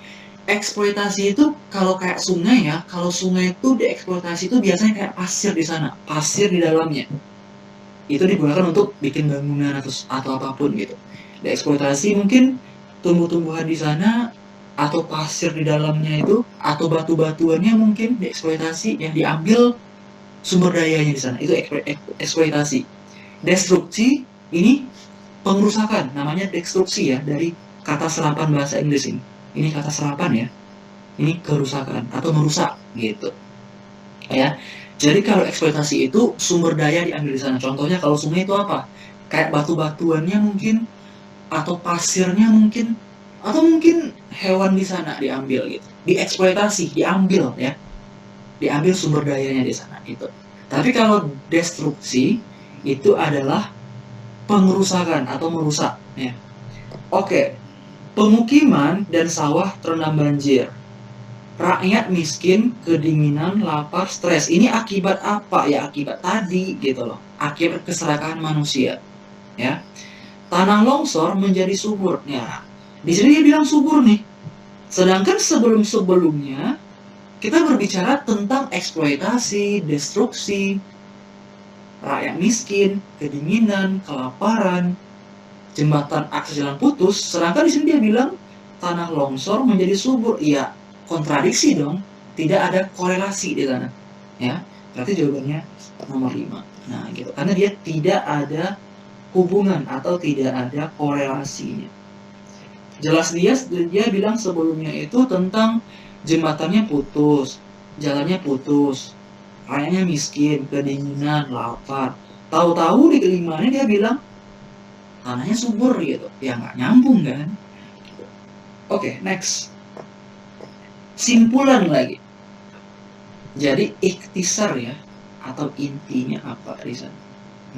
eksploitasi itu kalau kayak sungai ya, kalau sungai itu dieksploitasi itu biasanya kayak pasir di sana, pasir di dalamnya. Itu digunakan untuk bikin bangunan atau apapun gitu. Dieksploitasi mungkin tumbuh-tumbuhan di sana atau pasir di dalamnya itu atau batu-batuannya mungkin dieksploitasi yang diambil sumber dayanya di sana. Itu eksploitasi. Destruksi ini pengerusakan, namanya destruksi ya, dari kata serapan bahasa Inggris ini. Ini kata serapan ya. Ini kerusakan atau merusak gitu. Ya. Jadi kalau eksploitasi itu sumber daya diambil di sana. Contohnya kalau sungai itu apa? Kayak batu-batuannya mungkin atau pasirnya mungkin atau mungkin hewan di sana diambil gitu. Dieksploitasi, diambil ya. Diambil sumber dayanya di sana itu. Tapi kalau destruksi itu adalah pengerusakan atau merusak ya. Oke. Pemukiman dan sawah terendam banjir. Rakyat miskin, kedinginan, lapar, stres. Ini akibat apa? Ya akibat tadi gitu loh. Akibat keserakahan manusia. Ya. Tanah longsor menjadi subur. Ya. Di sini dia bilang subur nih. Sedangkan sebelum-sebelumnya kita berbicara tentang eksploitasi, destruksi, rakyat miskin, kedinginan, kelaparan, jembatan akses jalan putus. Sedangkan di sini dia bilang tanah longsor menjadi subur. Iya, kontradiksi dong. Tidak ada korelasi di sana. Ya, berarti jawabannya nomor 5. Nah, gitu. Karena dia tidak ada hubungan atau tidak ada korelasinya. Jelas dia bilang sebelumnya itu tentang jembatannya putus, jalannya putus, rakyatnya miskin, kedinginan, lapar. Tahu-tahu di kelimanya dia bilang tanahnya subur gitu. Ya nggak nyambung kan? Oke, next. Simpulan lagi. Jadi ikhtisar ya, atau intinya apa di sana?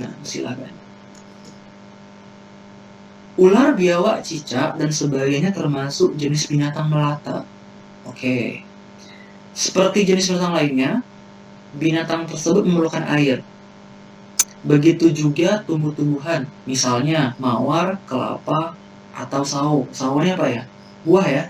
Nah, silakan. Ular, biawak, cicak, dan sebagainya termasuk jenis binatang melata. Oke. Seperti jenis binatang lainnya, binatang tersebut memerlukan air. Begitu juga tumbuh-tumbuhan, misalnya mawar, kelapa, atau sawo. Sawonya apa ya? Buah ya.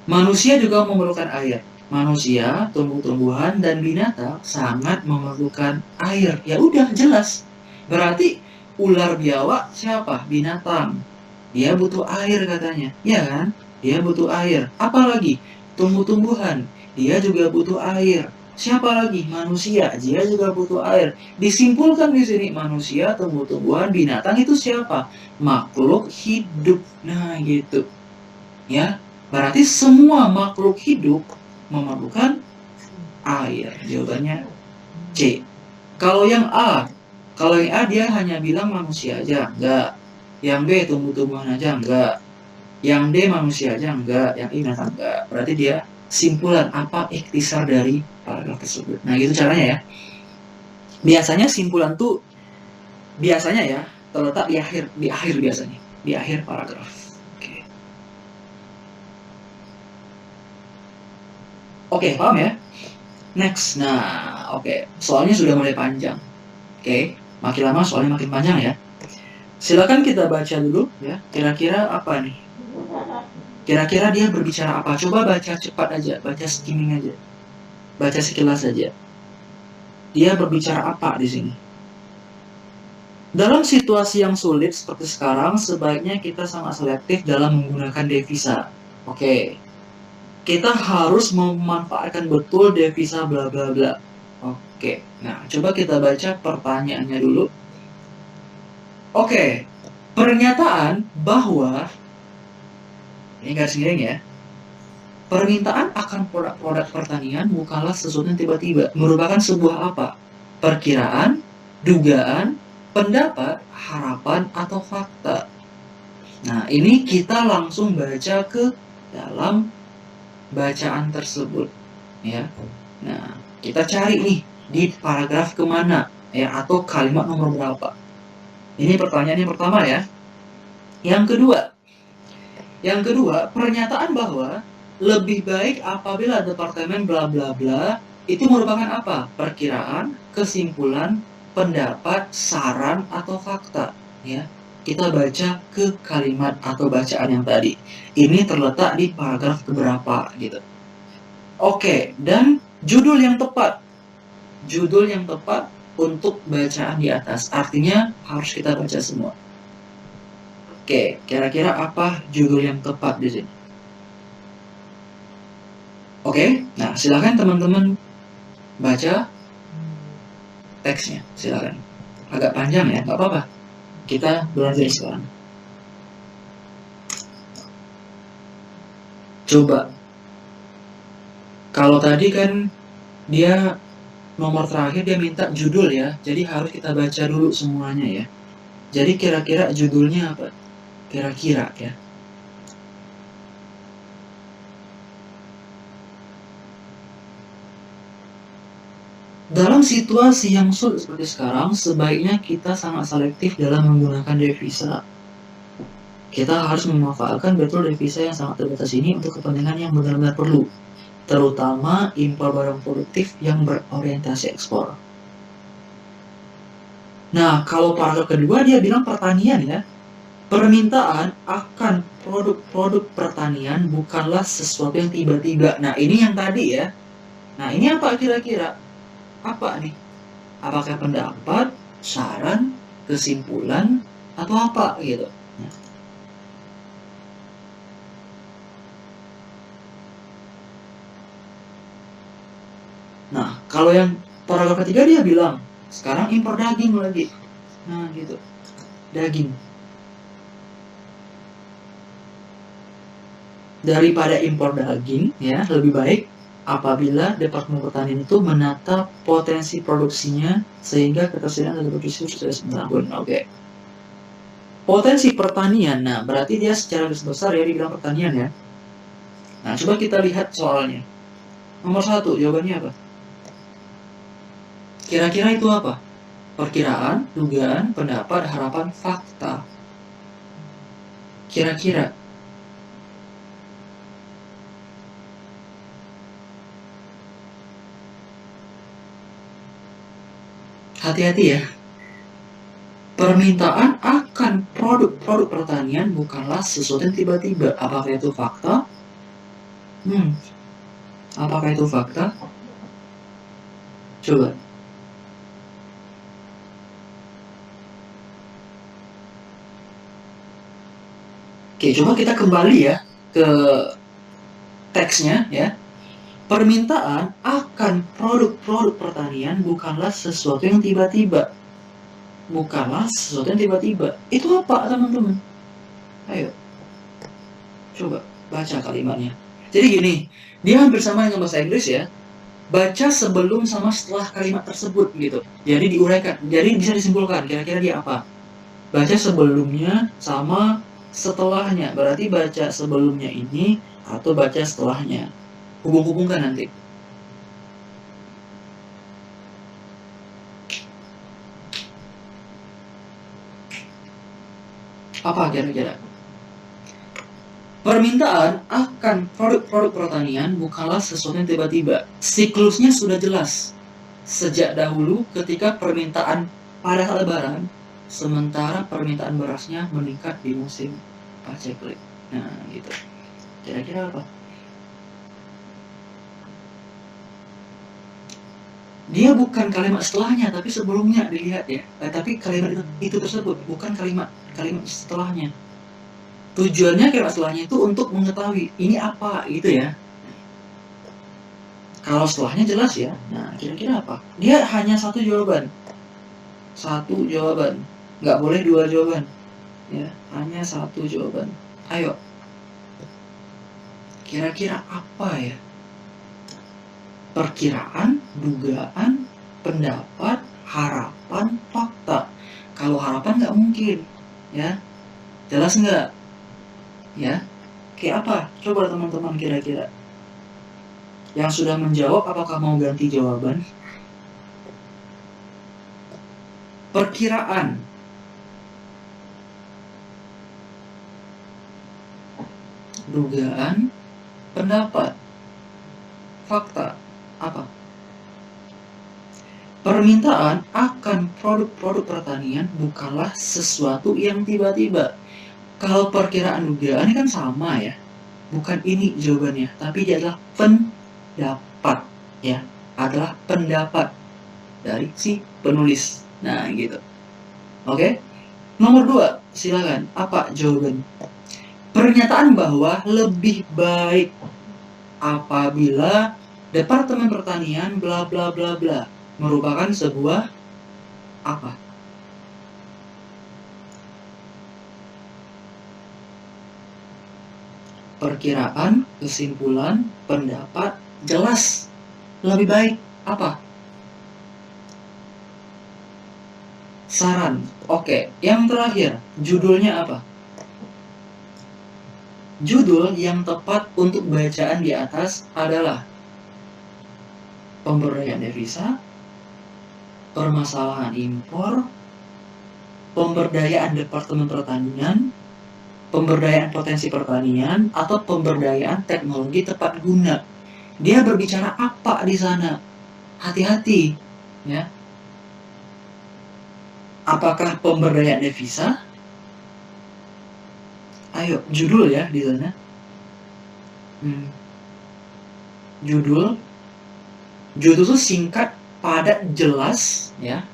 Manusia juga memerlukan air. Manusia, tumbuh-tumbuhan, dan binatang sangat memerlukan air. Ya udah, jelas. Berarti ular, biawak siapa? Binatang. Dia butuh air katanya. Ya kan? Dia butuh air. Apalagi tumbuh-tumbuhan, dia juga butuh air. Siapa lagi? Manusia. Dia juga butuh air. Disimpulkan di sini manusia, tumbuh-tumbuhan, binatang itu siapa? Makhluk hidup. Nah, gitu. Ya. Berarti semua makhluk hidup memerlukan air. Jawabannya C. Kalau yang A dia hanya bilang manusia aja, enggak. Yang B tumbuh-tumbuhan aja, enggak. Yang D manusia aja, enggak. Yang I binatang, enggak. Berarti dia simpulan apa ikhtisar dari paragraf tersebut. Nah, gitu caranya ya. Biasanya simpulan tuh biasanya ya terletak di akhir biasanya, di akhir paragraf. Oke, paham ya? Next. Nah, oke. Soalnya sudah mulai panjang. Oke. Makin lama soalnya makin panjang ya. Silakan kita baca dulu ya. Kira-kira apa nih? Kira-kira dia berbicara apa? Coba baca cepat aja, baca skimming aja. Baca sekilas aja. Dia berbicara apa di sini? Dalam situasi yang sulit seperti sekarang, sebaiknya kita sangat selektif dalam menggunakan devisa. Oke. Kita harus memanfaatkan betul devisa bla bla bla. Oke, nah coba kita baca pertanyaannya dulu. Oke, pernyataan bahwa ini garis miring ya. Permintaan akan produk-produk pertanian bukanlah sesuatu yang tiba-tiba, merupakan sebuah apa? Perkiraan, dugaan, pendapat, harapan, atau fakta. Nah, ini kita langsung baca ke dalam bacaan tersebut ya. Nah, kita cari nih di paragraf kemana ya, atau kalimat nomor berapa. Ini pertanyaan yang pertama ya. Yang kedua, pernyataan bahwa lebih baik apabila departemen bla bla bla itu merupakan apa? Perkiraan, kesimpulan, pendapat, saran, atau fakta ya. kita baca ke kalimat atau bacaan yang tadi. Ini terletak di paragraf keberapa gitu. Oke, dan judul yang tepat. Judul yang tepat untuk bacaan di atas. Artinya harus kita baca semua. Oke, kira-kira apa judul yang tepat di sini? Oke, nah silakan teman-teman baca teksnya, silakan. Agak panjang ya, nggak apa-apa. Kita belajar sekarang. Coba. Kalau tadi kan dia nomor terakhir dia minta judul ya, jadi harus kita baca dulu semuanya ya. Jadi kira-kira judulnya apa? Kira-kira ya. Dalam situasi yang sulit seperti sekarang, sebaiknya kita sangat selektif dalam menggunakan devisa. Kita harus memanfaatkan betul devisa yang sangat terbatas ini untuk kepentingan yang benar-benar perlu, terutama impor barang produktif yang berorientasi ekspor. Nah, kalau paragraf kedua dia bilang pertanian ya. Permintaan akan produk-produk pertanian bukanlah sesuatu yang tiba-tiba. Nah, ini yang tadi ya. Nah, ini apa kira-kira? Apa nih? Apakah pendapat, saran, kesimpulan, atau apa gitu? Nah, kalau yang paragraf ketiga dia bilang, sekarang impor daging lagi. Nah, gitu. Daging. Daripada impor daging, ya, lebih baik apabila Departemen Pertanian itu menata potensi produksinya sehingga ketersediaan dan produksi sudah setahun. Oke. Potensi pertanian, nah berarti dia secara garis besar ya dibilang pertanian ya. Nah, coba kita lihat soalnya. Nomor 1, jawabannya apa? Kira-kira itu apa? Perkiraan, dugaan, pendapat, harapan, fakta. Kira-kira. Hati-hati ya. Permintaan akan produk-produk pertanian bukanlah sesuatu yang tiba-tiba. Apakah itu fakta? Apakah itu fakta? Coba. Oke, coba kita kembali ya ke teksnya ya. Permintaan akan produk-produk pertanian bukanlah sesuatu yang tiba-tiba. Bukanlah sesuatu yang tiba-tiba. Itu apa teman-teman? Ayo. Coba baca kalimatnya. Jadi gini, dia hampir sama dengan bahasa Inggris ya. Baca sebelum sama setelah kalimat tersebut gitu. Jadi diuraikan. Jadi bisa disimpulkan kira-kira dia apa. Baca sebelumnya sama setelahnya. Berarti baca sebelumnya ini atau baca setelahnya. Hubung-hubungkan nanti. Apa kira-kira? Permintaan akan produk-produk pertanian bukanlah sesuatu yang tiba-tiba. Siklusnya sudah jelas. Sejak dahulu ketika permintaan pada saat lebaran, sementara permintaan berasnya meningkat di musim paceklik. Nah, gitu. Kira-kira apa? Dia bukan kalimat setelahnya, tapi sebelumnya dilihat ya. Tapi kalimat itu tersebut bukan kalimat setelahnya. Tujuannya kalimat setelahnya itu untuk mengetahui ini apa gitu ya. Kalau setelahnya jelas ya. Nah, kira-kira apa? Dia hanya satu jawaban. Satu jawaban. Nggak boleh dua jawaban. Ya, hanya satu jawaban. Ayo. Kira-kira apa ya? Perkiraan, dugaan, pendapat, harapan, fakta. Kalau harapan nggak mungkin, ya. Jelas nggak? Ya. Kayak apa? Coba teman-teman kira-kira. Yang sudah menjawab, apakah mau ganti jawaban? Perkiraan. Dugaan, pendapat, fakta. Apa? permintaan akan produk-produk pertanian bukanlah sesuatu yang tiba-tiba. Kalau perkiraan dugaan ini kan sama ya, bukan ini jawabannya, tapi dia adalah pendapat ya, adalah pendapat dari si penulis. Nah gitu. Oke. Nomor 2, silakan. Apa jawaban? Pernyataan bahwa lebih baik apabila Departemen Pertanian bla bla bla bla merupakan sebuah apa? Perkiraan, kesimpulan, pendapat, jelas. Lebih baik apa? Saran. Oke, yang terakhir, judulnya apa? Judul yang tepat untuk bacaan di atas adalah pemberdayaan devisa, permasalahan impor, pemberdayaan Departemen Pertanian, pemberdayaan potensi pertanian, atau pemberdayaan teknologi tepat guna. Dia berbicara apa di sana? Hati-hati, ya. Apakah pemberdayaan devisa? Ayo, judul ya di sana. Judul itu singkat, padat, jelas, ya.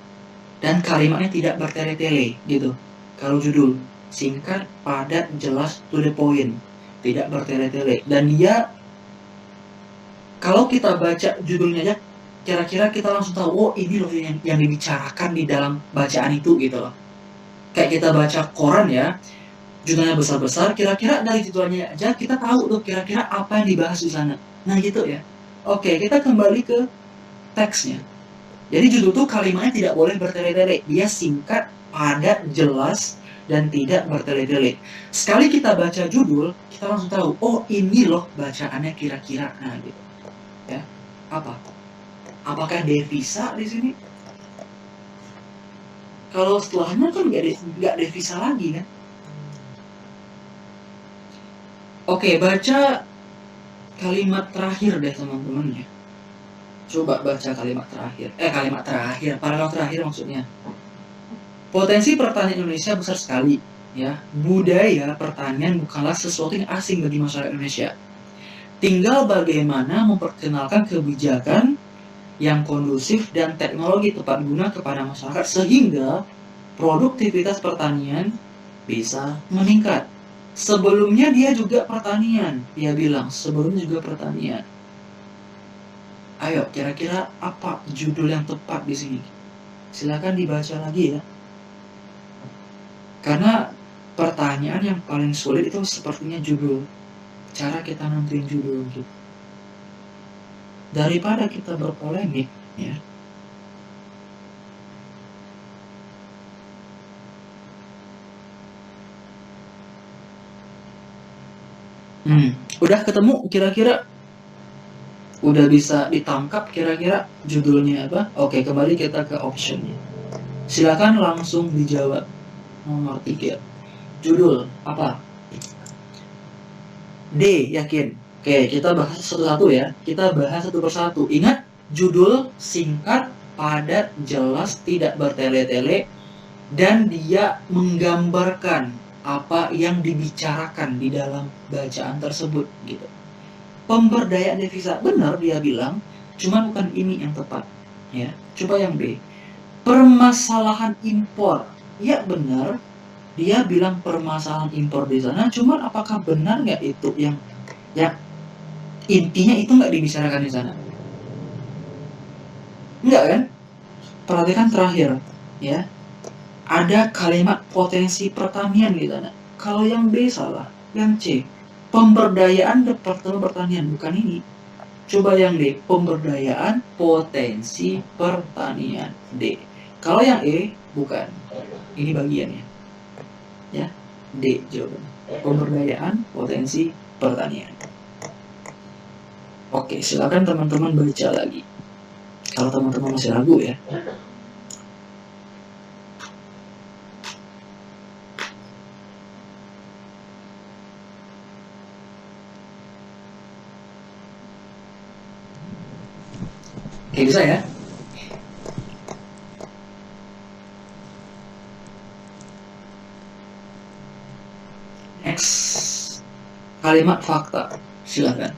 Dan kalimatnya tidak bertele-tele, gitu. Kalau judul singkat, padat, jelas, to the point, tidak bertele-tele. Dan dia, kalau kita baca judulnya aja, kira-kira kita langsung tahu, oh ini loh yang dibicarakan di dalam bacaan itu, gitu loh. Kayak kita baca koran ya, judulnya besar-besar, kira-kira dari judulnya aja kita tahu tuh kira-kira apa yang dibahas di sana. Nah gitu ya. Oke, kita kembali ke teksnya. Jadi judul tuh kalimatnya tidak boleh bertele-tele. Dia singkat, padat, jelas, dan tidak bertele-tele. Sekali kita baca judul, kita langsung tahu, oh ini loh bacaannya kira-kira. Nah gitu. Ya. Apa? Apakah devisa di sini? Kalau setelahnya kan nggak devisa lagi kan? Oke, baca kalimat terakhir deh teman-teman ya. Coba baca kalimat terakhir, paragraf terakhir maksudnya. Potensi pertanian Indonesia besar sekali, ya. Budaya pertanian bukanlah sesuatu yang asing bagi masyarakat Indonesia. Tinggal bagaimana memperkenalkan kebijakan yang kondusif dan teknologi tepat guna kepada masyarakat sehingga produktivitas pertanian bisa meningkat. Sebelumnya dia juga pertanian, dia bilang sebelumnya juga pertanian. Ayo, kira-kira apa judul yang tepat di sini? Silakan dibaca lagi ya. Karena pertanyaan yang paling sulit itu sepertinya judul. Cara kita nentuin judul gitu. Daripada kita berpolemik, ya. Udah ketemu kira-kira? Udah bisa ditangkap kira-kira judulnya apa? Oke, kembali kita ke optionnya. Silakan langsung dijawab. Nomor 3. Judul apa? D, yakin? Oke, kita bahas satu-satu ya. Kita bahas satu persatu. Ingat, judul singkat, padat, jelas, tidak bertele-tele, dan dia menggambarkan apa yang dibicarakan di dalam bacaan tersebut gitu. Pemberdayaan devisa, benar dia bilang, cuma bukan ini yang tepat ya. Coba yang B. Permasalahan impor, ya benar dia bilang permasalahan impor di sana, cuman apakah benar nggak itu yang intinya itu nggak dibicarakan di sana? Enggak kan? Perhatikan terakhir ya. Ada kalimat potensi pertanian di sana. Kalau yang B salah, yang C pemberdayaan Departemen Pertanian, bukan ini. Coba yang D, pemberdayaan potensi pertanian, D. Kalau yang E, bukan. Ini bagiannya. Ya, D jawabannya. Pemberdayaan potensi pertanian. Oke, silakan teman-teman baca lagi. Kalau teman-teman masih ragu ya. Oke, bisa ya? kalimat fakta. Silakan.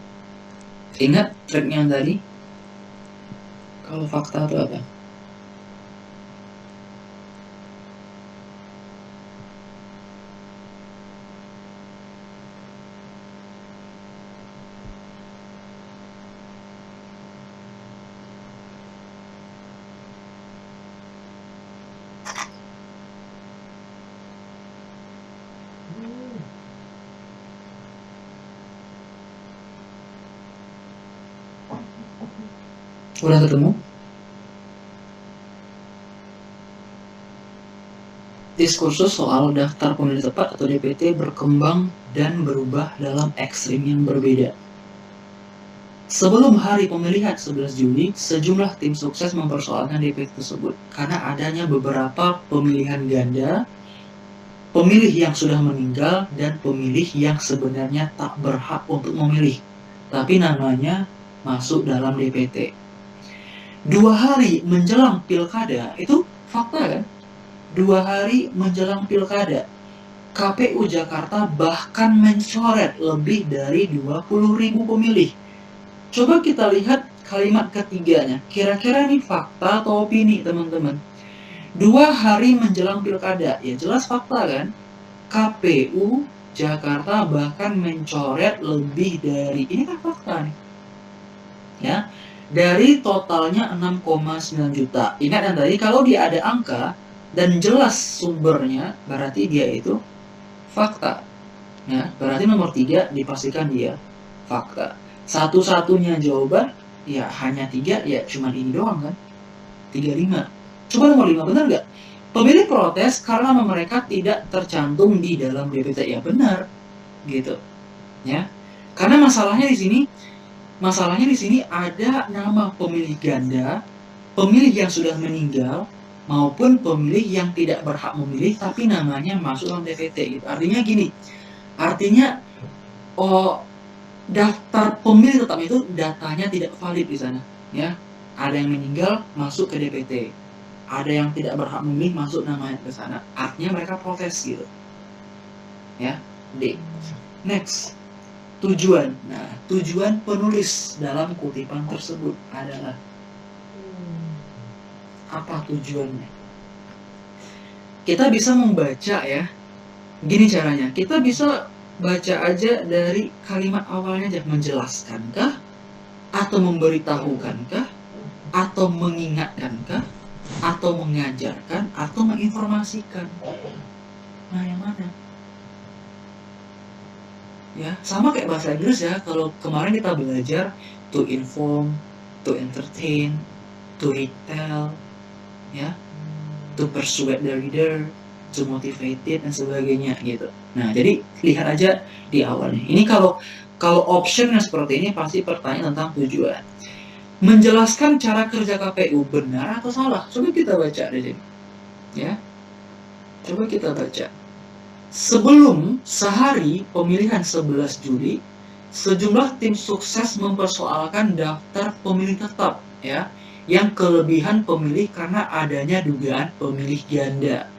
Ingat tracknya yang tadi? Kalau fakta itu apa? Udah ketemu? Diskursus soal daftar pemilih tetap atau DPT berkembang dan berubah dalam ekstrim yang berbeda. Sebelum hari pemilihan 11 Juli, sejumlah tim sukses mempersoalkan DPT tersebut karena adanya beberapa pemilihan ganda, pemilih yang sudah meninggal, dan pemilih yang sebenarnya tak berhak untuk memilih, tapi namanya masuk dalam DPT. 2 hari menjelang pilkada, itu fakta kan? 2 hari menjelang pilkada, KPU Jakarta bahkan mencoret lebih dari 20.000 pemilih. Coba kita lihat kalimat ketiganya. Kira-kira ini fakta atau opini, teman-teman? 2 hari menjelang pilkada, ya jelas fakta kan? KPU Jakarta bahkan mencoret lebih dari, ini kan fakta nih. Ya, dari totalnya 6,9 juta. Ingat yang tadi, kalau dia ada angka dan jelas sumbernya, berarti dia itu fakta. Ya, berarti nomor 3 dipastikan dia fakta. Satu-satunya jawaban ya hanya 3, ya cuma ini doang kan. 35. Coba nomor 5, benar nggak? Pemilih protes karena mereka tidak tercantum di dalam DPT. Ya benar, gitu. Ya, karena masalahnya di sini ada nama pemilih ganda, pemilih yang sudah meninggal, maupun pemilih yang tidak berhak memilih tapi namanya masuk dalam DPT gitu. Artinya gini, daftar pemilih tetap itu datanya tidak valid di sana, ya. Ada yang meninggal masuk ke DPT, ada yang tidak berhak memilih masuk namanya ke sana. Artinya mereka protes gitu. Ya, D. Next. Tujuan. Nah, tujuan penulis dalam kutipan tersebut adalah apa tujuannya? Kita bisa membaca ya. Gini caranya. Kita bisa baca aja dari kalimat awalnya aja. Menjelaskankah? Atau memberitahukankah? Atau mengingatkankah? Atau mengajarkan? Atau menginformasikan? Nah, yang mana? Ya, sama kayak bahasa Inggris ya. Kalau kemarin kita belajar to inform, to entertain, to retell, ya, to persuade the reader, to motivate it, dan sebagainya gitu. Nah, jadi lihat aja di awalnya. Ini kalau option yang seperti ini pasti pertanyaan tentang tujuan. Menjelaskan cara kerja KPU benar atau salah? Coba kita baca di sini. Ya. Coba kita baca. Sebelum sehari pemilihan 11 Juli, sejumlah tim sukses mempersoalkan daftar pemilih tetap, ya, yang kelebihan pemilih karena adanya dugaan pemilih ganda,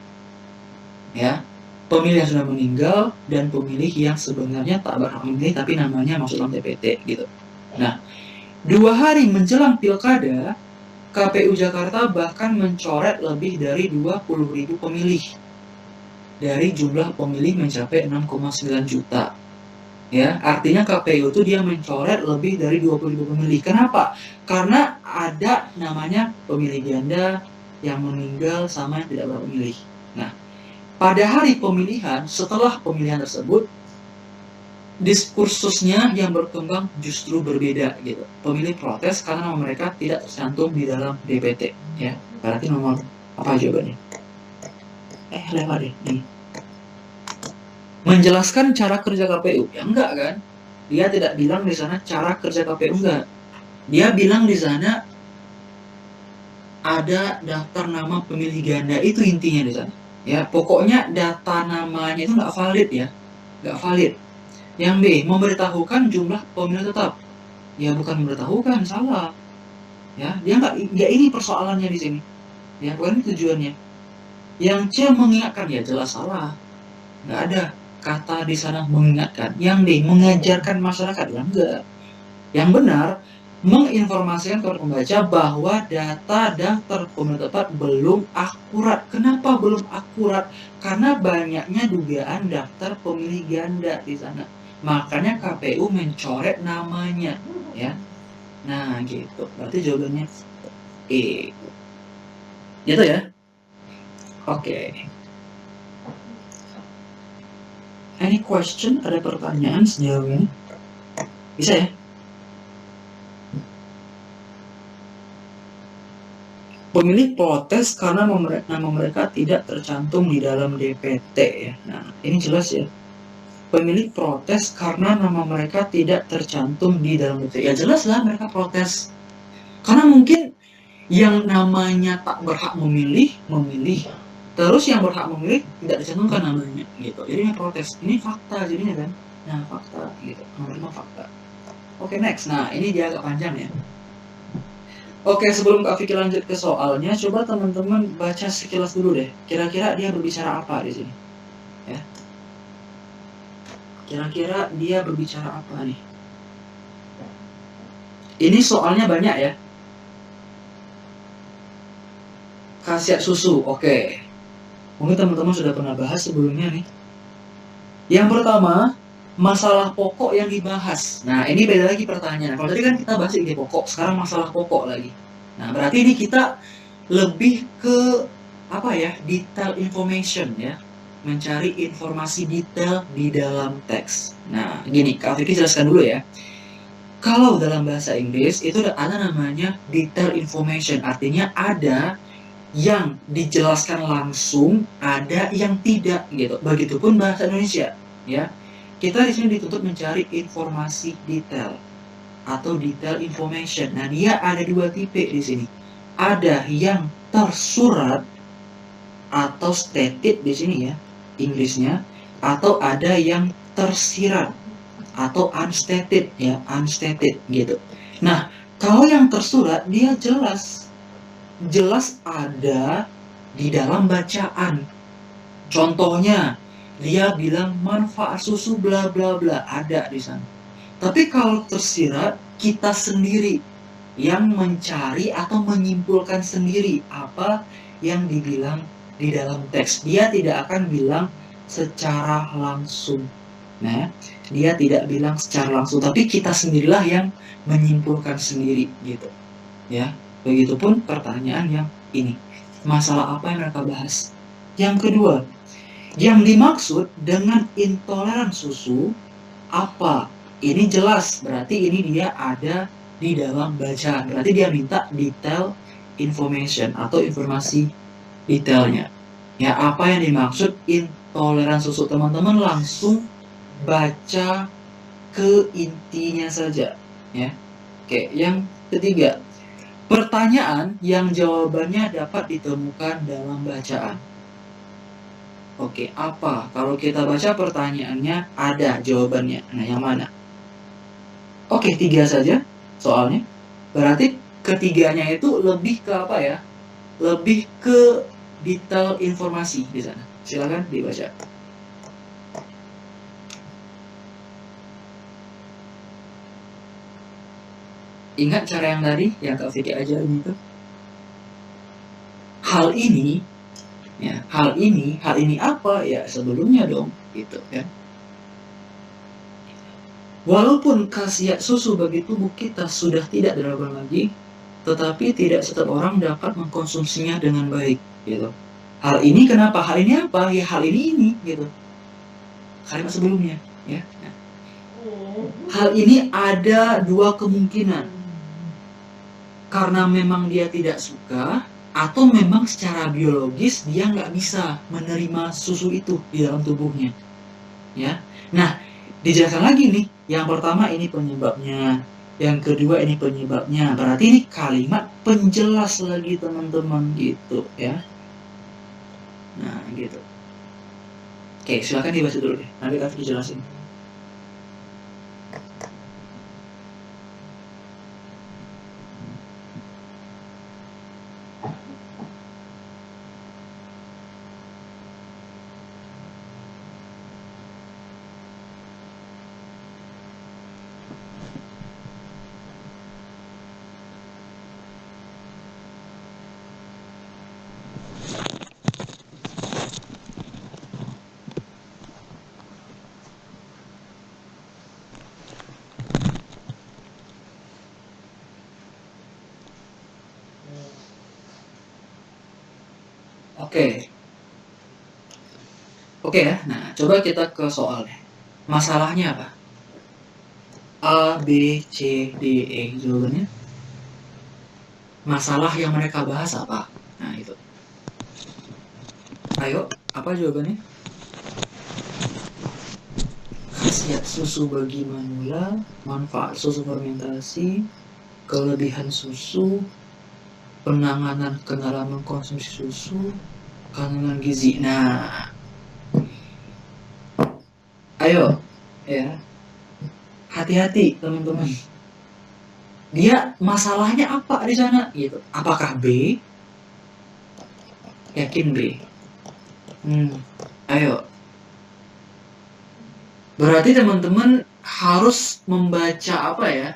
ya, pemilih yang sudah meninggal dan pemilih yang sebenarnya tak berhak memilih tapi namanya masuk dalam DPT gitu. Nah, 2 hari menjelang pilkada, KPU Jakarta bahkan mencoret lebih dari 20.000 pemilih. Dari jumlah pemilih mencapai 6,9 juta. Ya, artinya KPU itu dia mencoret lebih dari 20.000 pemilih. Kenapa? Karena ada namanya pemilih ganda yang meninggal sama yang tidak berhak memilih. Nah, pada hari pemilihan, setelah pemilihan tersebut, diskursusnya yang berkembang justru berbeda gitu. Pemilih protes karena nama mereka tidak tercantum di dalam DPT. Ya, berarti nomor apa jawabannya? Lewat deh ini. Menjelaskan cara kerja KPU, ya enggak kan? Dia tidak bilang di sana cara kerja KPU, enggak. Dia bilang di sana ada daftar nama pemilih ganda, itu intinya di sana. Ya, pokoknya data namanya itu enggak valid ya, enggak valid. Yang B, memberitahukan jumlah pemilih tetap. Ya bukan memberitahukan, salah. Ya, dia enggak ini persoalannya di sini. Ya, bukan ini tujuannya. Yang C mengingatkan, ya jelas salah. Enggak ada. kata di sana mengingatkan, yang D mengajarkan masyarakat, yang enggak. Yang benar menginformasikan kepada pembaca bahwa data daftar pemilih tetap belum akurat. Kenapa belum akurat? Karena banyaknya dugaan daftar pemilih ganda di sana. Makanya KPU mencoret namanya, ya. Nah, gitu. Berarti jawabannya E. Gitu ya. Oke. Any question? Ada pertanyaan sejauh ini? Bisa ya? Pemilik protes karena nama mereka tidak tercantum di dalam DPT ya. Nah, ini jelas ya. Pemilik protes karena nama mereka tidak tercantum di dalam DPT. Ya jelas lah mereka protes. Karena mungkin yang namanya tak berhak memilih. Terus yang berhak memilih tidak dicantumkan namanya gitu. Jadi ini protes. Ini fakta jadinya kan. Nah, fakta gitu. Nomor fakta. Oke, next. Nah, ini dia agak panjang ya. Oke, sebelum Kak Vicky lanjut ke soalnya, coba teman-teman baca sekilas dulu deh. Kira-kira dia berbicara apa di sini? Ya. Kira-kira dia berbicara apa nih? Ini soalnya banyak ya. Khasiat susu, oke. Mungkin teman-teman sudah pernah bahas sebelumnya nih. Yang pertama, masalah pokok yang dibahas. Nah, ini beda lagi pertanyaan. Kalau tadi kan kita bahas ide pokok, sekarang masalah pokok lagi. Nah, berarti ini kita lebih ke apa ya? Detail information ya. Mencari informasi detail di dalam teks. Nah, gini, Kak Vicky jelaskan dulu ya. Kalau dalam bahasa Inggris itu ada namanya detail information, artinya ada yang dijelaskan langsung, ada yang tidak gitu. Begitupun bahasa Indonesia, ya. Kita di sini dituntut mencari informasi detail atau detail information. Nah, dia ada dua tipe di sini. Ada yang tersurat atau stated di sini ya, Inggrisnya, atau ada yang tersirat atau unstated ya, unstated gitu. Nah, kalau yang tersurat dia jelas ada di dalam bacaan. Contohnya, dia bilang manfaat susu bla bla bla, ada di sana. Tapi kalau tersirat, kita sendiri yang mencari atau menyimpulkan sendiri apa yang dibilang di dalam teks. Dia tidak akan bilang secara langsung. Nah, dia tidak bilang secara langsung, tapi kita sendirilah yang menyimpulkan sendiri gitu. Ya. Begitupun pertanyaan yang ini. Masalah apa yang mereka bahas? Yang kedua, yang dimaksud dengan intoleran susu apa? Ini jelas, berarti ini dia ada di dalam bacaan. Berarti dia minta detail information atau informasi detailnya. Ya, apa yang dimaksud intoleran susu? Teman-teman langsung baca ke intinya saja. Ya. Oke, yang ketiga, pertanyaan yang jawabannya dapat ditemukan dalam bacaan. Oke, apa? Kalau kita baca pertanyaannya ada jawabannya. Nah, yang mana? Oke, 3 saja soalnya. Berarti ketiganya itu lebih ke apa ya? Lebih ke detail informasi di sana. Silakan dibaca. Ingat cara yang tadi yang Kak Vicky ajarin itu? Hal ini apa ya sebelumnya dong gitu ya. Walaupun khasiat susu bagi tubuh kita sudah tidak diragukan lagi, tetapi tidak setiap orang dapat mengkonsumsinya dengan baik gitu. Hal ini kenapa? Hal ini apa? Ya hal ini gitu. Kalimat sebelumnya ya. Hal ini ada dua kemungkinan. Karena memang dia tidak suka, atau memang secara biologis dia nggak bisa menerima susu itu di dalam tubuhnya. Ya, nah dijelaskan lagi nih. Yang pertama ini penyebabnya, yang kedua ini penyebabnya. Berarti ini kalimat penjelas lagi teman-teman gitu ya. Nah gitu. Oke, silakan dibaca dulu deh. Nanti Kak dijelasin. Oke. Oke ya. Nah, coba kita ke soalnya. Masalahnya apa? A, B, C, D, E. Jawabannya? Masalah yang mereka bahas apa? Nah, itu. Ayo, apa jawabannya? Khasiat susu bagi manula, manfaat susu fermentasi, kelebihan susu, penanganan kendala mengkonsumsi susu, kandungan gizi. Nah, ayo, ya, hati-hati teman-teman. Dia masalahnya apa di sana? Gitu. Apakah B? Yakin B? Ayo. Berarti teman-teman harus membaca apa ya?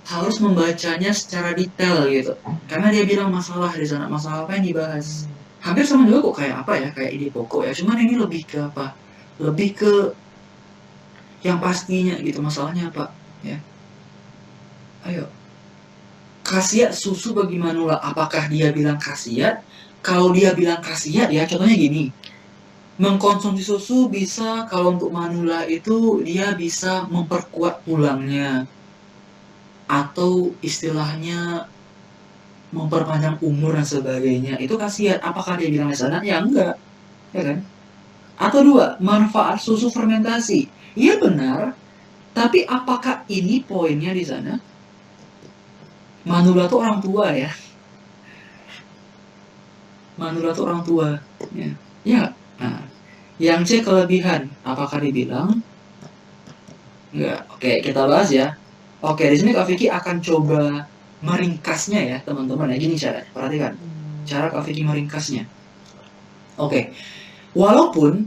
Harus membacanya secara detail gitu. Karena dia bilang masalah di sana, masalah apa yang dibahas. Hampir sama juga kok kayak apa ya, kayak ide pokok ya. Cuman ini lebih ke apa? Lebih ke yang pastinya gitu, masalahnya apa ya. Ayo. Khasiat susu bagi manula, apakah dia bilang khasiat? Kalau dia bilang khasiat ya, contohnya gini. Mengkonsumsi susu bisa, kalau untuk manula itu dia bisa memperkuat tulangnya. Atau istilahnya memperpanjang umur dan sebagainya. Itu khasiat. Apakah dia bilang di sana? Ya enggak. Ya kan? Atau dua, manfaat susu fermentasi. Iya benar. Tapi apakah ini poinnya di sana? Manula itu orang tua ya. Manula itu orang tua. Ya. Ya. Nah, yang C kelebihan. Apakah dibilang? Enggak. Oke, kita bahas ya. Oke, di sini Kak Vicky akan coba meringkasnya ya, teman-teman. Ya, gini cara. Perhatikan. Cara Kak Vicky meringkasnya. Oke. Walaupun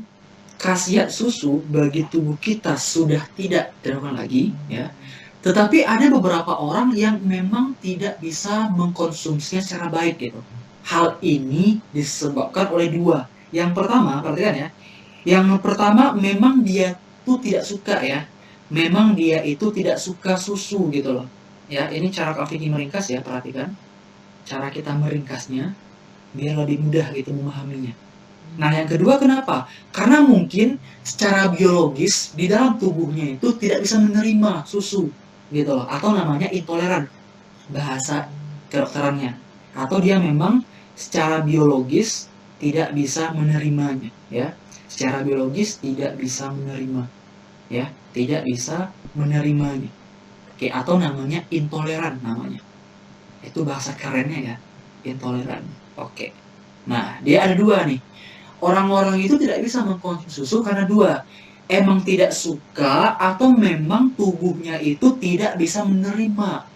khasiat susu bagi tubuh kita sudah tidak diragukan lagi, ya. Tetapi ada beberapa orang yang memang tidak bisa mengkonsumsinya secara baik gitu. Hal ini disebabkan oleh dua. Yang pertama, perhatikan ya. Yang pertama memang dia tuh tidak suka ya. Memang dia itu tidak suka susu gitu loh. Ya, ini cara Kak Vicky meringkas ya, perhatikan. Cara kita meringkasnya biar lebih mudah gitu memahaminya. Nah, yang kedua kenapa? Karena mungkin secara biologis di dalam tubuhnya itu tidak bisa menerima susu gitu loh, atau namanya intoleran bahasa kedokterannya. Atau dia memang secara biologis tidak bisa menerimanya ya. Secara biologis tidak bisa menerima ya, tidak bisa menerimanya. Oke, atau namanya intoleran namanya. Itu bahasa kerennya ya, intoleran. Oke. Nah, dia ada dua nih. Orang-orang itu tidak bisa mengkonsumsi susu karena dua. Emang tidak suka atau memang tubuhnya itu tidak bisa menerima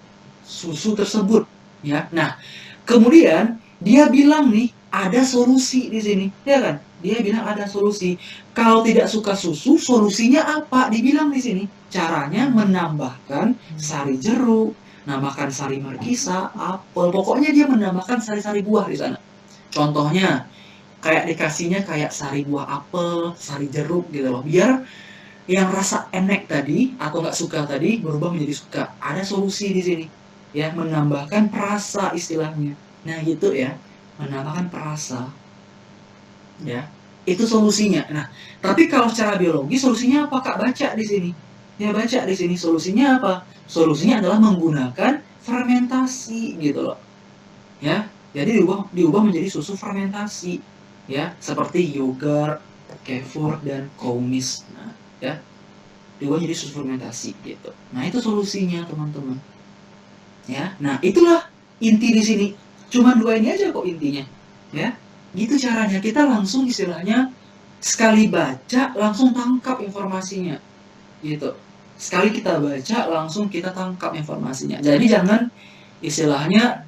susu tersebut, ya. Nah, kemudian dia bilang nih ada solusi di sini, ya kan? Dia bilang ada solusi. Kalau tidak suka susu, solusinya apa? Dibilang di sini. Caranya menambahkan sari jeruk, nambahkan sari markisa, apel. Pokoknya dia menambahkan sari-sari buah di sana. Contohnya kayak dikasihnya kayak sari buah apel, sari jeruk gitu loh. Biar yang rasa enek tadi atau nggak suka tadi berubah menjadi suka. Ada solusi di sini. Ya, menambahkan perasa istilahnya. Nah, gitu ya. Menambahkan perasa. Ya. Itu solusinya. Nah, tapi kalau secara biologi solusinya apa Kak? Baca di sini. Ya, baca di sini solusinya apa? Solusinya adalah menggunakan fermentasi gitu loh. Ya. Jadi diubah menjadi susu fermentasi. Ya, seperti yogurt, kefir dan kumis. Nah, ya. Diubah jadi susu fermentasi gitu. Nah, itu solusinya, teman-teman. Ya. Nah, itulah inti di sini. Cuma dua ini aja kok intinya. Ya. Gitu caranya. Kita langsung istilahnya sekali baca langsung tangkap informasinya. Gitu. Sekali kita baca langsung kita tangkap informasinya. Jadi jangan istilahnya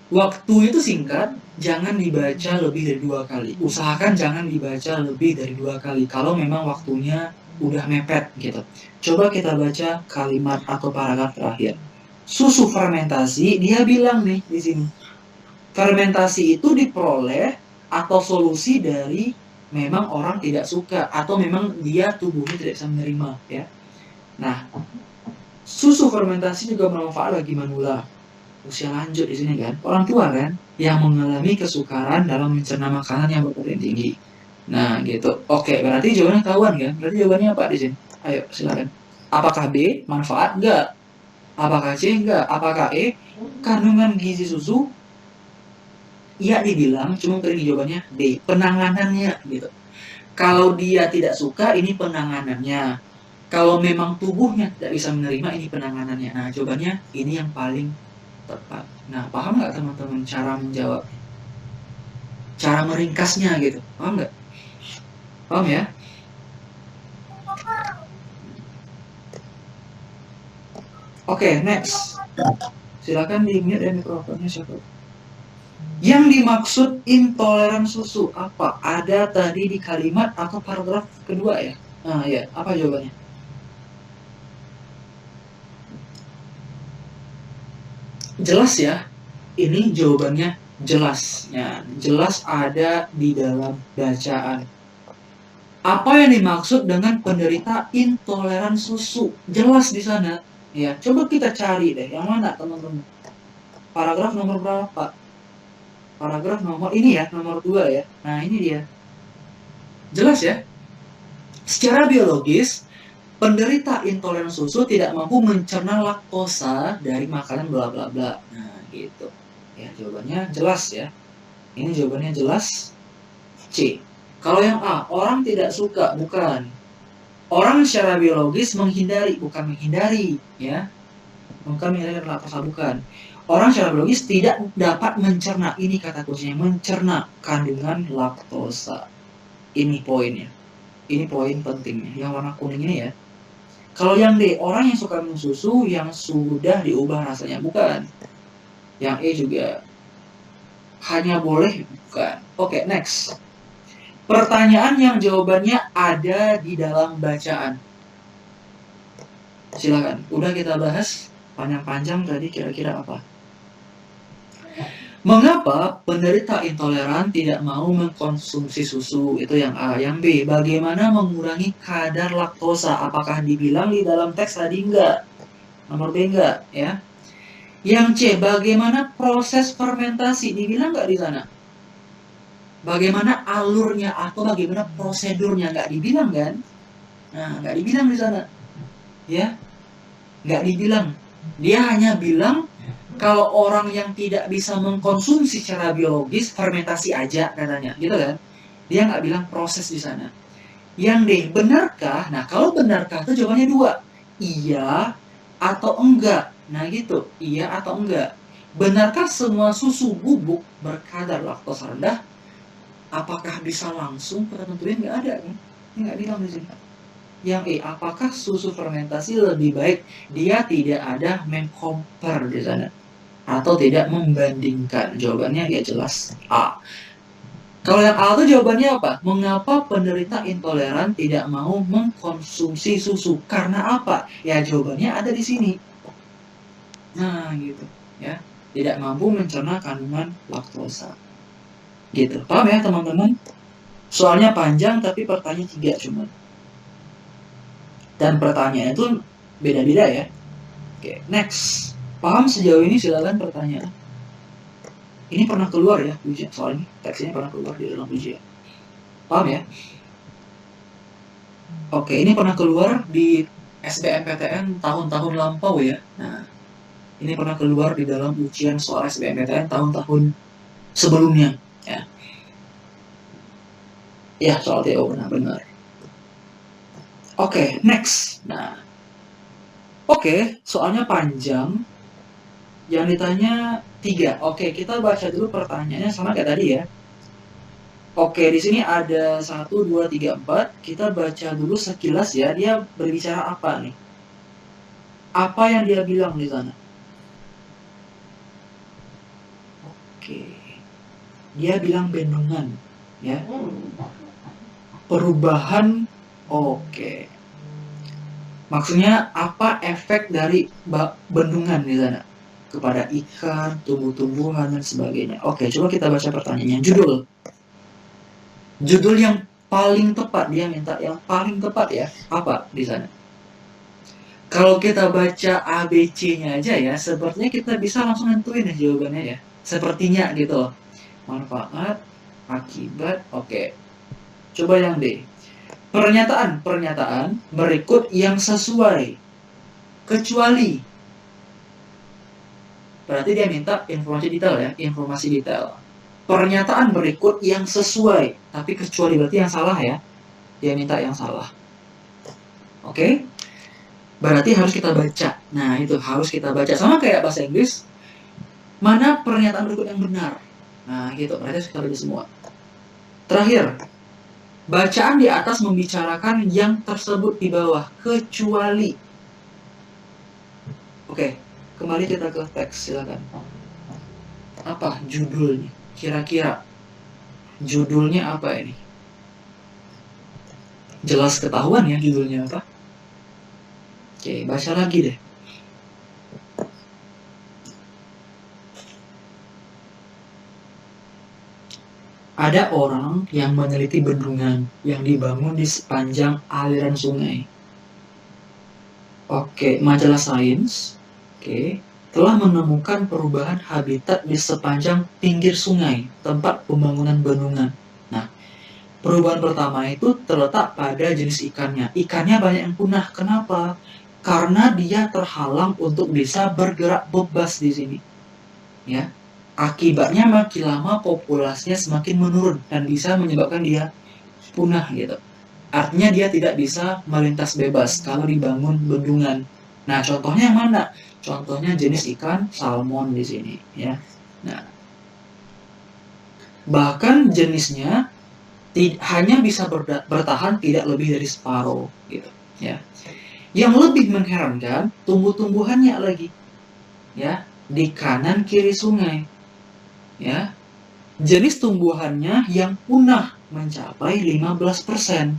waktu itu singkat, jangan dibaca lebih dari 2 kali. Usahakan jangan dibaca lebih dari 2 kali kalau memang waktunya udah mepet gitu. Coba kita baca kalimat atau paragraf terakhir. Susu fermentasi, dia bilang nih di sini. Fermentasi itu diperoleh atau solusi dari memang orang tidak suka atau memang dia tubuhnya tidak bisa menerima ya. Nah, susu fermentasi juga bermanfaat bagi manula. usia lanjut di sini kan, orang tua kan, yang mengalami kesukaran dalam mencerna makanan yang berprotein tinggi. Nah, gitu. Oke, berarti jawabannya ketahuan kan? Berarti jawabannya apa di sini? Ayo, silakan. Apakah B, manfaat? Enggak. Apakah C? Enggak. Apakah E, kandungan gizi susu? Iya dibilang, cuma tadi jawabannya D, penanganannya gitu. Kalau dia tidak suka, ini penanganannya. Kalau memang tubuhnya tidak bisa menerima, ini penanganannya. Nah, jawabannya ini yang paling tepat. Nah, paham nggak teman-teman cara menjawab? Cara meringkasnya gitu. Paham nggak? Paham ya? Oke, next. Silakan di-mute ya mikrofonnya siapa. Yang dimaksud intoleran susu apa? Ada tadi di kalimat atau paragraf kedua ya? Nah, ya. Apa jawabannya? Jelas ya? Ini jawabannya jelas. Ya, jelas ada di dalam bacaan. Apa yang dimaksud dengan penderita intoleran susu? Jelas di sana. Ya, coba kita cari deh. Yang mana teman-teman? Paragraf nomor berapa? Paragraf nomor ini ya, nomor 2 ya. Nah, ini dia. Jelas ya? Secara biologis, penderita intoleran susu tidak mampu mencerna laktosa dari makanan bla bla bla. Nah, gitu. Ya, jawabannya jelas ya. Ini jawabannya jelas. C. Kalau yang A, orang tidak suka, bukan. Orang secara biologis menghindari, bukan menghindari, ya. Bukan menghindari laktosa, bukan. Orang secara biologis tidak dapat mencerna, ini kata kuncinya, mencerna kandungan laktosa. Ini poinnya. Ini poin pentingnya. Yang warna kuning ini ya. Kalau yang D, orang yang suka minum susu yang sudah diubah rasanya, bukan. Yang E juga hanya boleh, bukan. Oke, next. Pertanyaan yang jawabannya ada di dalam bacaan. Silakan. Udah kita bahas panjang-panjang tadi kira-kira apa? Mengapa penderita intoleran tidak mau mengkonsumsi susu? Itu yang A. Yang B, bagaimana mengurangi kadar laktosa? Apakah dibilang di dalam teks tadi? Enggak. Nomor B enggak, ya. Yang C, bagaimana proses fermentasi? Dibilang enggak di sana? Bagaimana alurnya atau bagaimana prosedurnya? Nggak dibilang kan? Nah, nggak dibilang di sana, ya, nggak dibilang. Dia hanya bilang kalau orang yang tidak bisa mengkonsumsi secara biologis fermentasi aja katanya, gitu kan? Dia nggak bilang proses di sana. Yang D, benarkah? Nah, kalau benarkah itu jawabannya 2, iya atau enggak. Nah, gitu, iya atau enggak. Benarkah semua susu bubuk berkadar laktosa rendah? Apakah bisa langsung kita tentuin? Nggak ada kan? Ini nggak bilang di sini. Yang E, apakah susu fermentasi lebih baik? Dia tidak ada mengcompare di sana atau tidak membandingkan. Jawabannya ya jelas A. Kalau yang A itu jawabannya apa? Mengapa penderita intoleran tidak mau mengkonsumsi susu? Karena apa? Ya jawabannya ada di sini. Nah gitu ya, tidak mampu mencerna kandungan laktosa. Gitu, paham ya teman-teman? Soalnya panjang tapi pertanyaan 3 cuma. Dan pertanyaan itu beda-beda ya. Oke, next. Paham sejauh ini? Silakan pertanyaan. Ini pernah keluar ya ujian, soalnya teksnya pernah keluar di dalam ujian. Paham ya? Oke, ini pernah keluar di SBMPTN tahun-tahun lampau ya. Nah, ini pernah keluar di dalam ujian soal SBMPTN tahun-tahun sebelumnya. Ya, soal TO benar-benar. Oke, next. Nah, oke, soalnya panjang. Yang ditanya 3. Oke, kita baca dulu pertanyaannya sama kayak tadi ya. Oke, di sini ada 1, 2, 3, 4. Kita baca dulu sekilas ya. Dia berbicara apa nih? Apa yang dia bilang di sana? Oke. Dia bilang bendungan, ya. Perubahan, oke. Maksudnya apa efek dari bendungan di sana kepada ikan, tumbuh-tumbuhan dan sebagainya. Oke, coba kita baca pertanyaannya. Judul yang paling tepat, dia minta yang paling tepat ya. Apa di sana? Kalau kita baca ABC-nya aja ya, sepertinya kita bisa langsung nentuin ya jawabannya ya. Sepertinya gitu loh. Manfaat, akibat, oke. Coba yang D. Pernyataan berikut yang sesuai. Kecuali. Berarti dia minta informasi detail ya, informasi detail. Pernyataan berikut yang sesuai. Tapi kecuali berarti yang salah ya. Dia minta yang salah. Oke? Berarti harus kita baca. Nah, itu harus kita baca. Sama kayak bahasa Inggris. Mana pernyataan berikut yang benar? Nah, gitu. Berarti harus kita baca semua. Terakhir. Bacaan di atas membicarakan yang tersebut di bawah. Kecuali. Oke. Kembali kita ke teks. Silakan. Apa judulnya? Kira-kira. Judulnya apa ini? Jelas ketahuan ya judulnya apa? Oke, baca lagi deh. Ada orang yang meneliti bendungan yang dibangun di sepanjang aliran sungai. Oke, majalah sains, telah menemukan perubahan habitat di sepanjang pinggir sungai, tempat pembangunan bendungan. Nah, perubahan pertama itu terletak pada jenis ikannya. Ikannya banyak yang punah. Kenapa? Karena dia terhalang untuk bisa bergerak bebas di sini. Ya. Akibatnya makin lama populasinya semakin menurun dan bisa menyebabkan dia punah gitu. Artinya dia tidak bisa melintas bebas kalau dibangun bendungan. Nah, contohnya yang mana? Contohnya jenis ikan salmon di sini, ya. Nah, bahkan jenisnya hanya bisa bertahan tidak lebih dari separuh, gitu, ya. Yang lebih mengherankan, tumbuh-tumbuhannya lagi, ya, di kanan kiri sungai, ya. Jenis tumbuhannya yang punah mencapai 15%.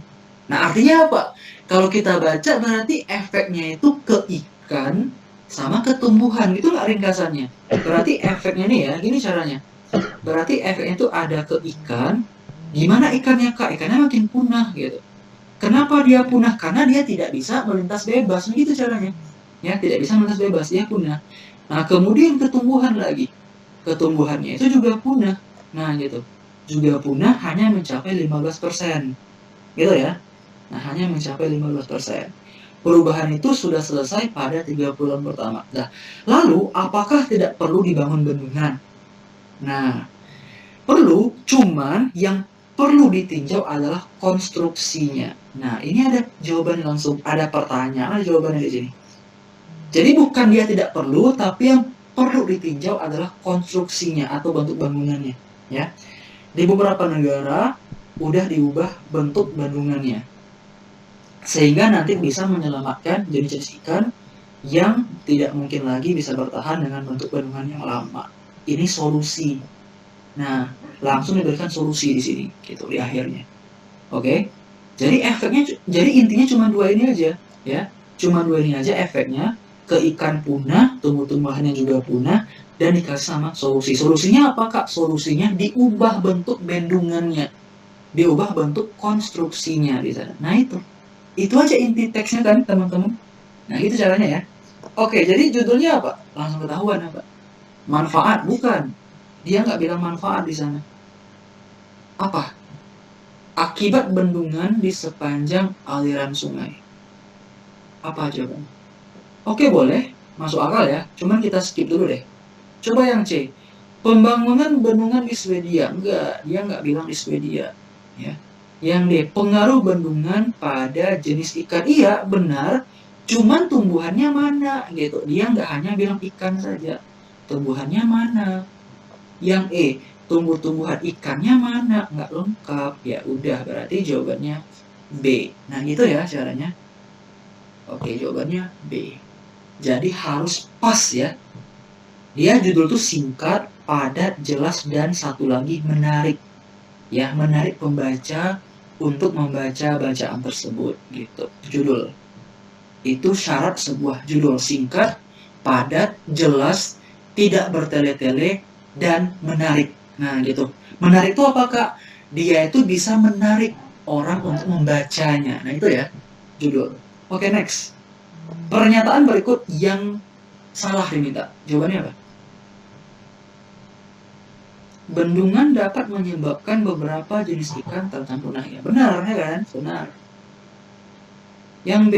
Nah, artinya apa? Kalau kita baca berarti efeknya itu ke ikan sama ke tumbuhan. Itu nggak ringkasannya. Berarti efeknya nih ya, gini caranya. Berarti efeknya itu ada ke ikan. Gimana ikannya, Kak? Ikannya makin punah gitu. Kenapa dia punah? Karena dia tidak bisa melintas bebas. Begitu caranya. Ya, tidak bisa melintas bebas, dia punah. Nah, kemudian ke tumbuhan lagi. Ketumbuhannya itu juga punah. Nah, gitu. Juga punah hanya mencapai 15%. Gitu ya. Nah, hanya mencapai 15%. Perubahan itu sudah selesai pada 3 bulan pertama. Nah, lalu apakah tidak perlu dibangun bendungan? Nah, perlu, cuman yang perlu ditinjau adalah konstruksinya. Nah, ini ada jawaban langsung, ada pertanyaan, ada jawabannya di sini. Jadi bukan dia tidak perlu, tapi yang perlu ditinjau adalah konstruksinya atau bentuk bangunannya, ya. Di beberapa negara udah diubah bentuk bendungannya, sehingga nanti bisa menyelamatkan jenis-jenis ikan yang tidak mungkin lagi bisa bertahan dengan bentuk bendungan yang lama. Ini solusi. Nah, langsung diberikan solusi di sini, gitu di akhirnya. Oke? Jadi efeknya, jadi intinya cuma dua ini aja, ya. Cuma dua ini aja efeknya, ke ikan punah, tumbuh-tumbuhannya juga punah, dan dikasih sama solusi. Solusinya apa, Kak? Solusinya diubah bentuk bendungannya, diubah bentuk konstruksinya di sana. Nah, itu aja inti teksnya kan, teman-teman. Nah, itu caranya ya. Oke, jadi judulnya apa? Langsung ketahuan apa? Manfaat, bukan. Dia nggak bilang manfaat di sana. Apa? Akibat bendungan di sepanjang aliran sungai. Apa jawabannya? Oke, boleh. Masuk akal ya. Cuman kita skip dulu deh. Coba yang C. Pembangunan bendungan di Swedia. Enggak, dia nggak bilang di Swedia. Ya. Yang D. Pengaruh bendungan pada jenis ikan. Iya, benar. Cuman tumbuhannya mana gitu. Dia nggak hanya bilang ikan saja. Tumbuhannya mana? Yang E, tumbuh-tumbuhan ikannya mana? Nggak lengkap. Ya udah, berarti jawabannya B. Nah, gitu ya caranya. Oke, jawabannya B. Jadi harus pas ya. Dia judul tuh singkat, padat, jelas, dan satu lagi menarik. Ya, menarik pembaca untuk membaca bacaan tersebut gitu. Judul. Itu syarat sebuah judul singkat, padat, jelas, tidak bertele-tele, dan menarik. Nah, gitu. Menarik itu apa, Kak? Dia itu bisa menarik orang untuk membacanya. Nah, itu ya judul. Oke, next. Pernyataan berikut yang salah diminta. Jawabannya apa? Bendungan dapat menyebabkan beberapa jenis ikan tertentu punah. Ya, benar ya kan? Benar. Yang B,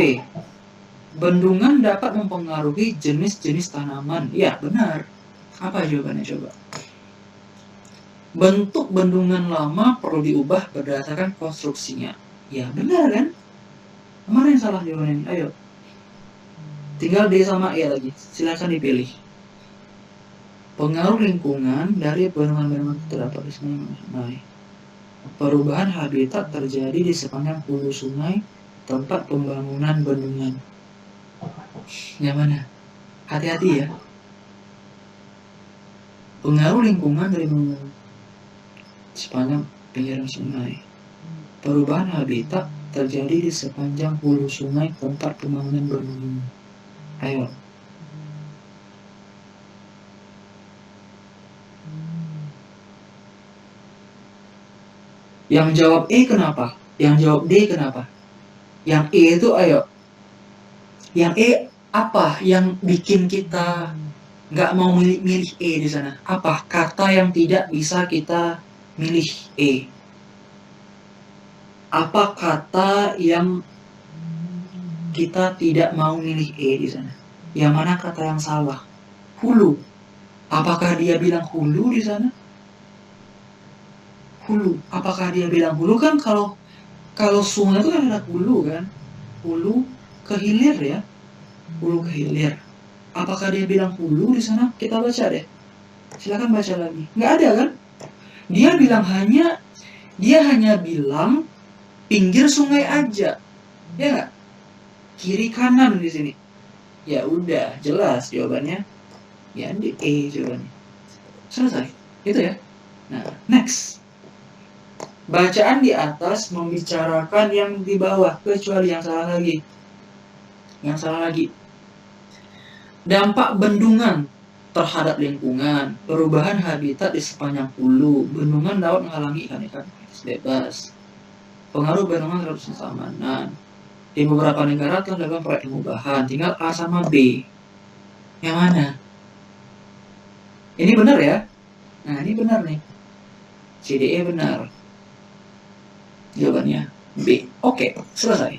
bendungan dapat mempengaruhi jenis-jenis tanaman. Ya, benar. Apa jawabannya coba? Bentuk bendungan lama perlu diubah berdasarkan konstruksinya. Ya, benar kan? Mana yang salah jawabannya? Ayo. Tinggal D sama E lagi. Silakan dipilih. Pengaruh lingkungan dari bendungan-bendungan terdapat di sungai. Perubahan habitat terjadi di sepanjang hulu sungai tempat pembangunan bendungan. Yang mana? Hati-hati ya. Pengaruh lingkungan dari bendungan sepanjang pinggiran sungai. Perubahan habitat terjadi di sepanjang hulu sungai tempat pembangunan bendungan. Ayo. Yang jawab E kenapa? Yang jawab D kenapa? Yang E itu ayo. Yang E apa yang bikin kita nggak mau milih E di sana? Apa kata yang tidak bisa kita milih E? Apa kata yang kita tidak mau milih E di sana? Yang mana kata yang salah? Hulu. Apakah dia bilang hulu di sana? Hulu. Apakah dia bilang hulu? Kan kalau sungai itu kan ada hulu kan? Hulu ke hilir ya. Hulu ke hilir. Apakah dia bilang hulu di sana? Kita baca deh. Silakan baca lagi. Nggak ada kan? Dia hanya bilang pinggir sungai aja. Ya nggak? Kiri kanan di sini. Ya udah, jelas jawabannya. Ya di E jawabannya. Selesai. Itu ya. Nah, next. Bacaan di atas membicarakan yang di bawah, kecuali yang salah lagi. Yang salah lagi. Dampak bendungan terhadap lingkungan, perubahan habitat di sepanjang hulu, bendungan dapat menghalangi ikan-ikan bebas. Pengaruh bendungan terhadap keamanan. Di beberapa negara telah dilakukan proyek pengubahan. Tinggal A sama B. Yang mana? Ini benar ya? Nah, ini benar nih. CDE benar. Jawabannya B. Oke, selesai.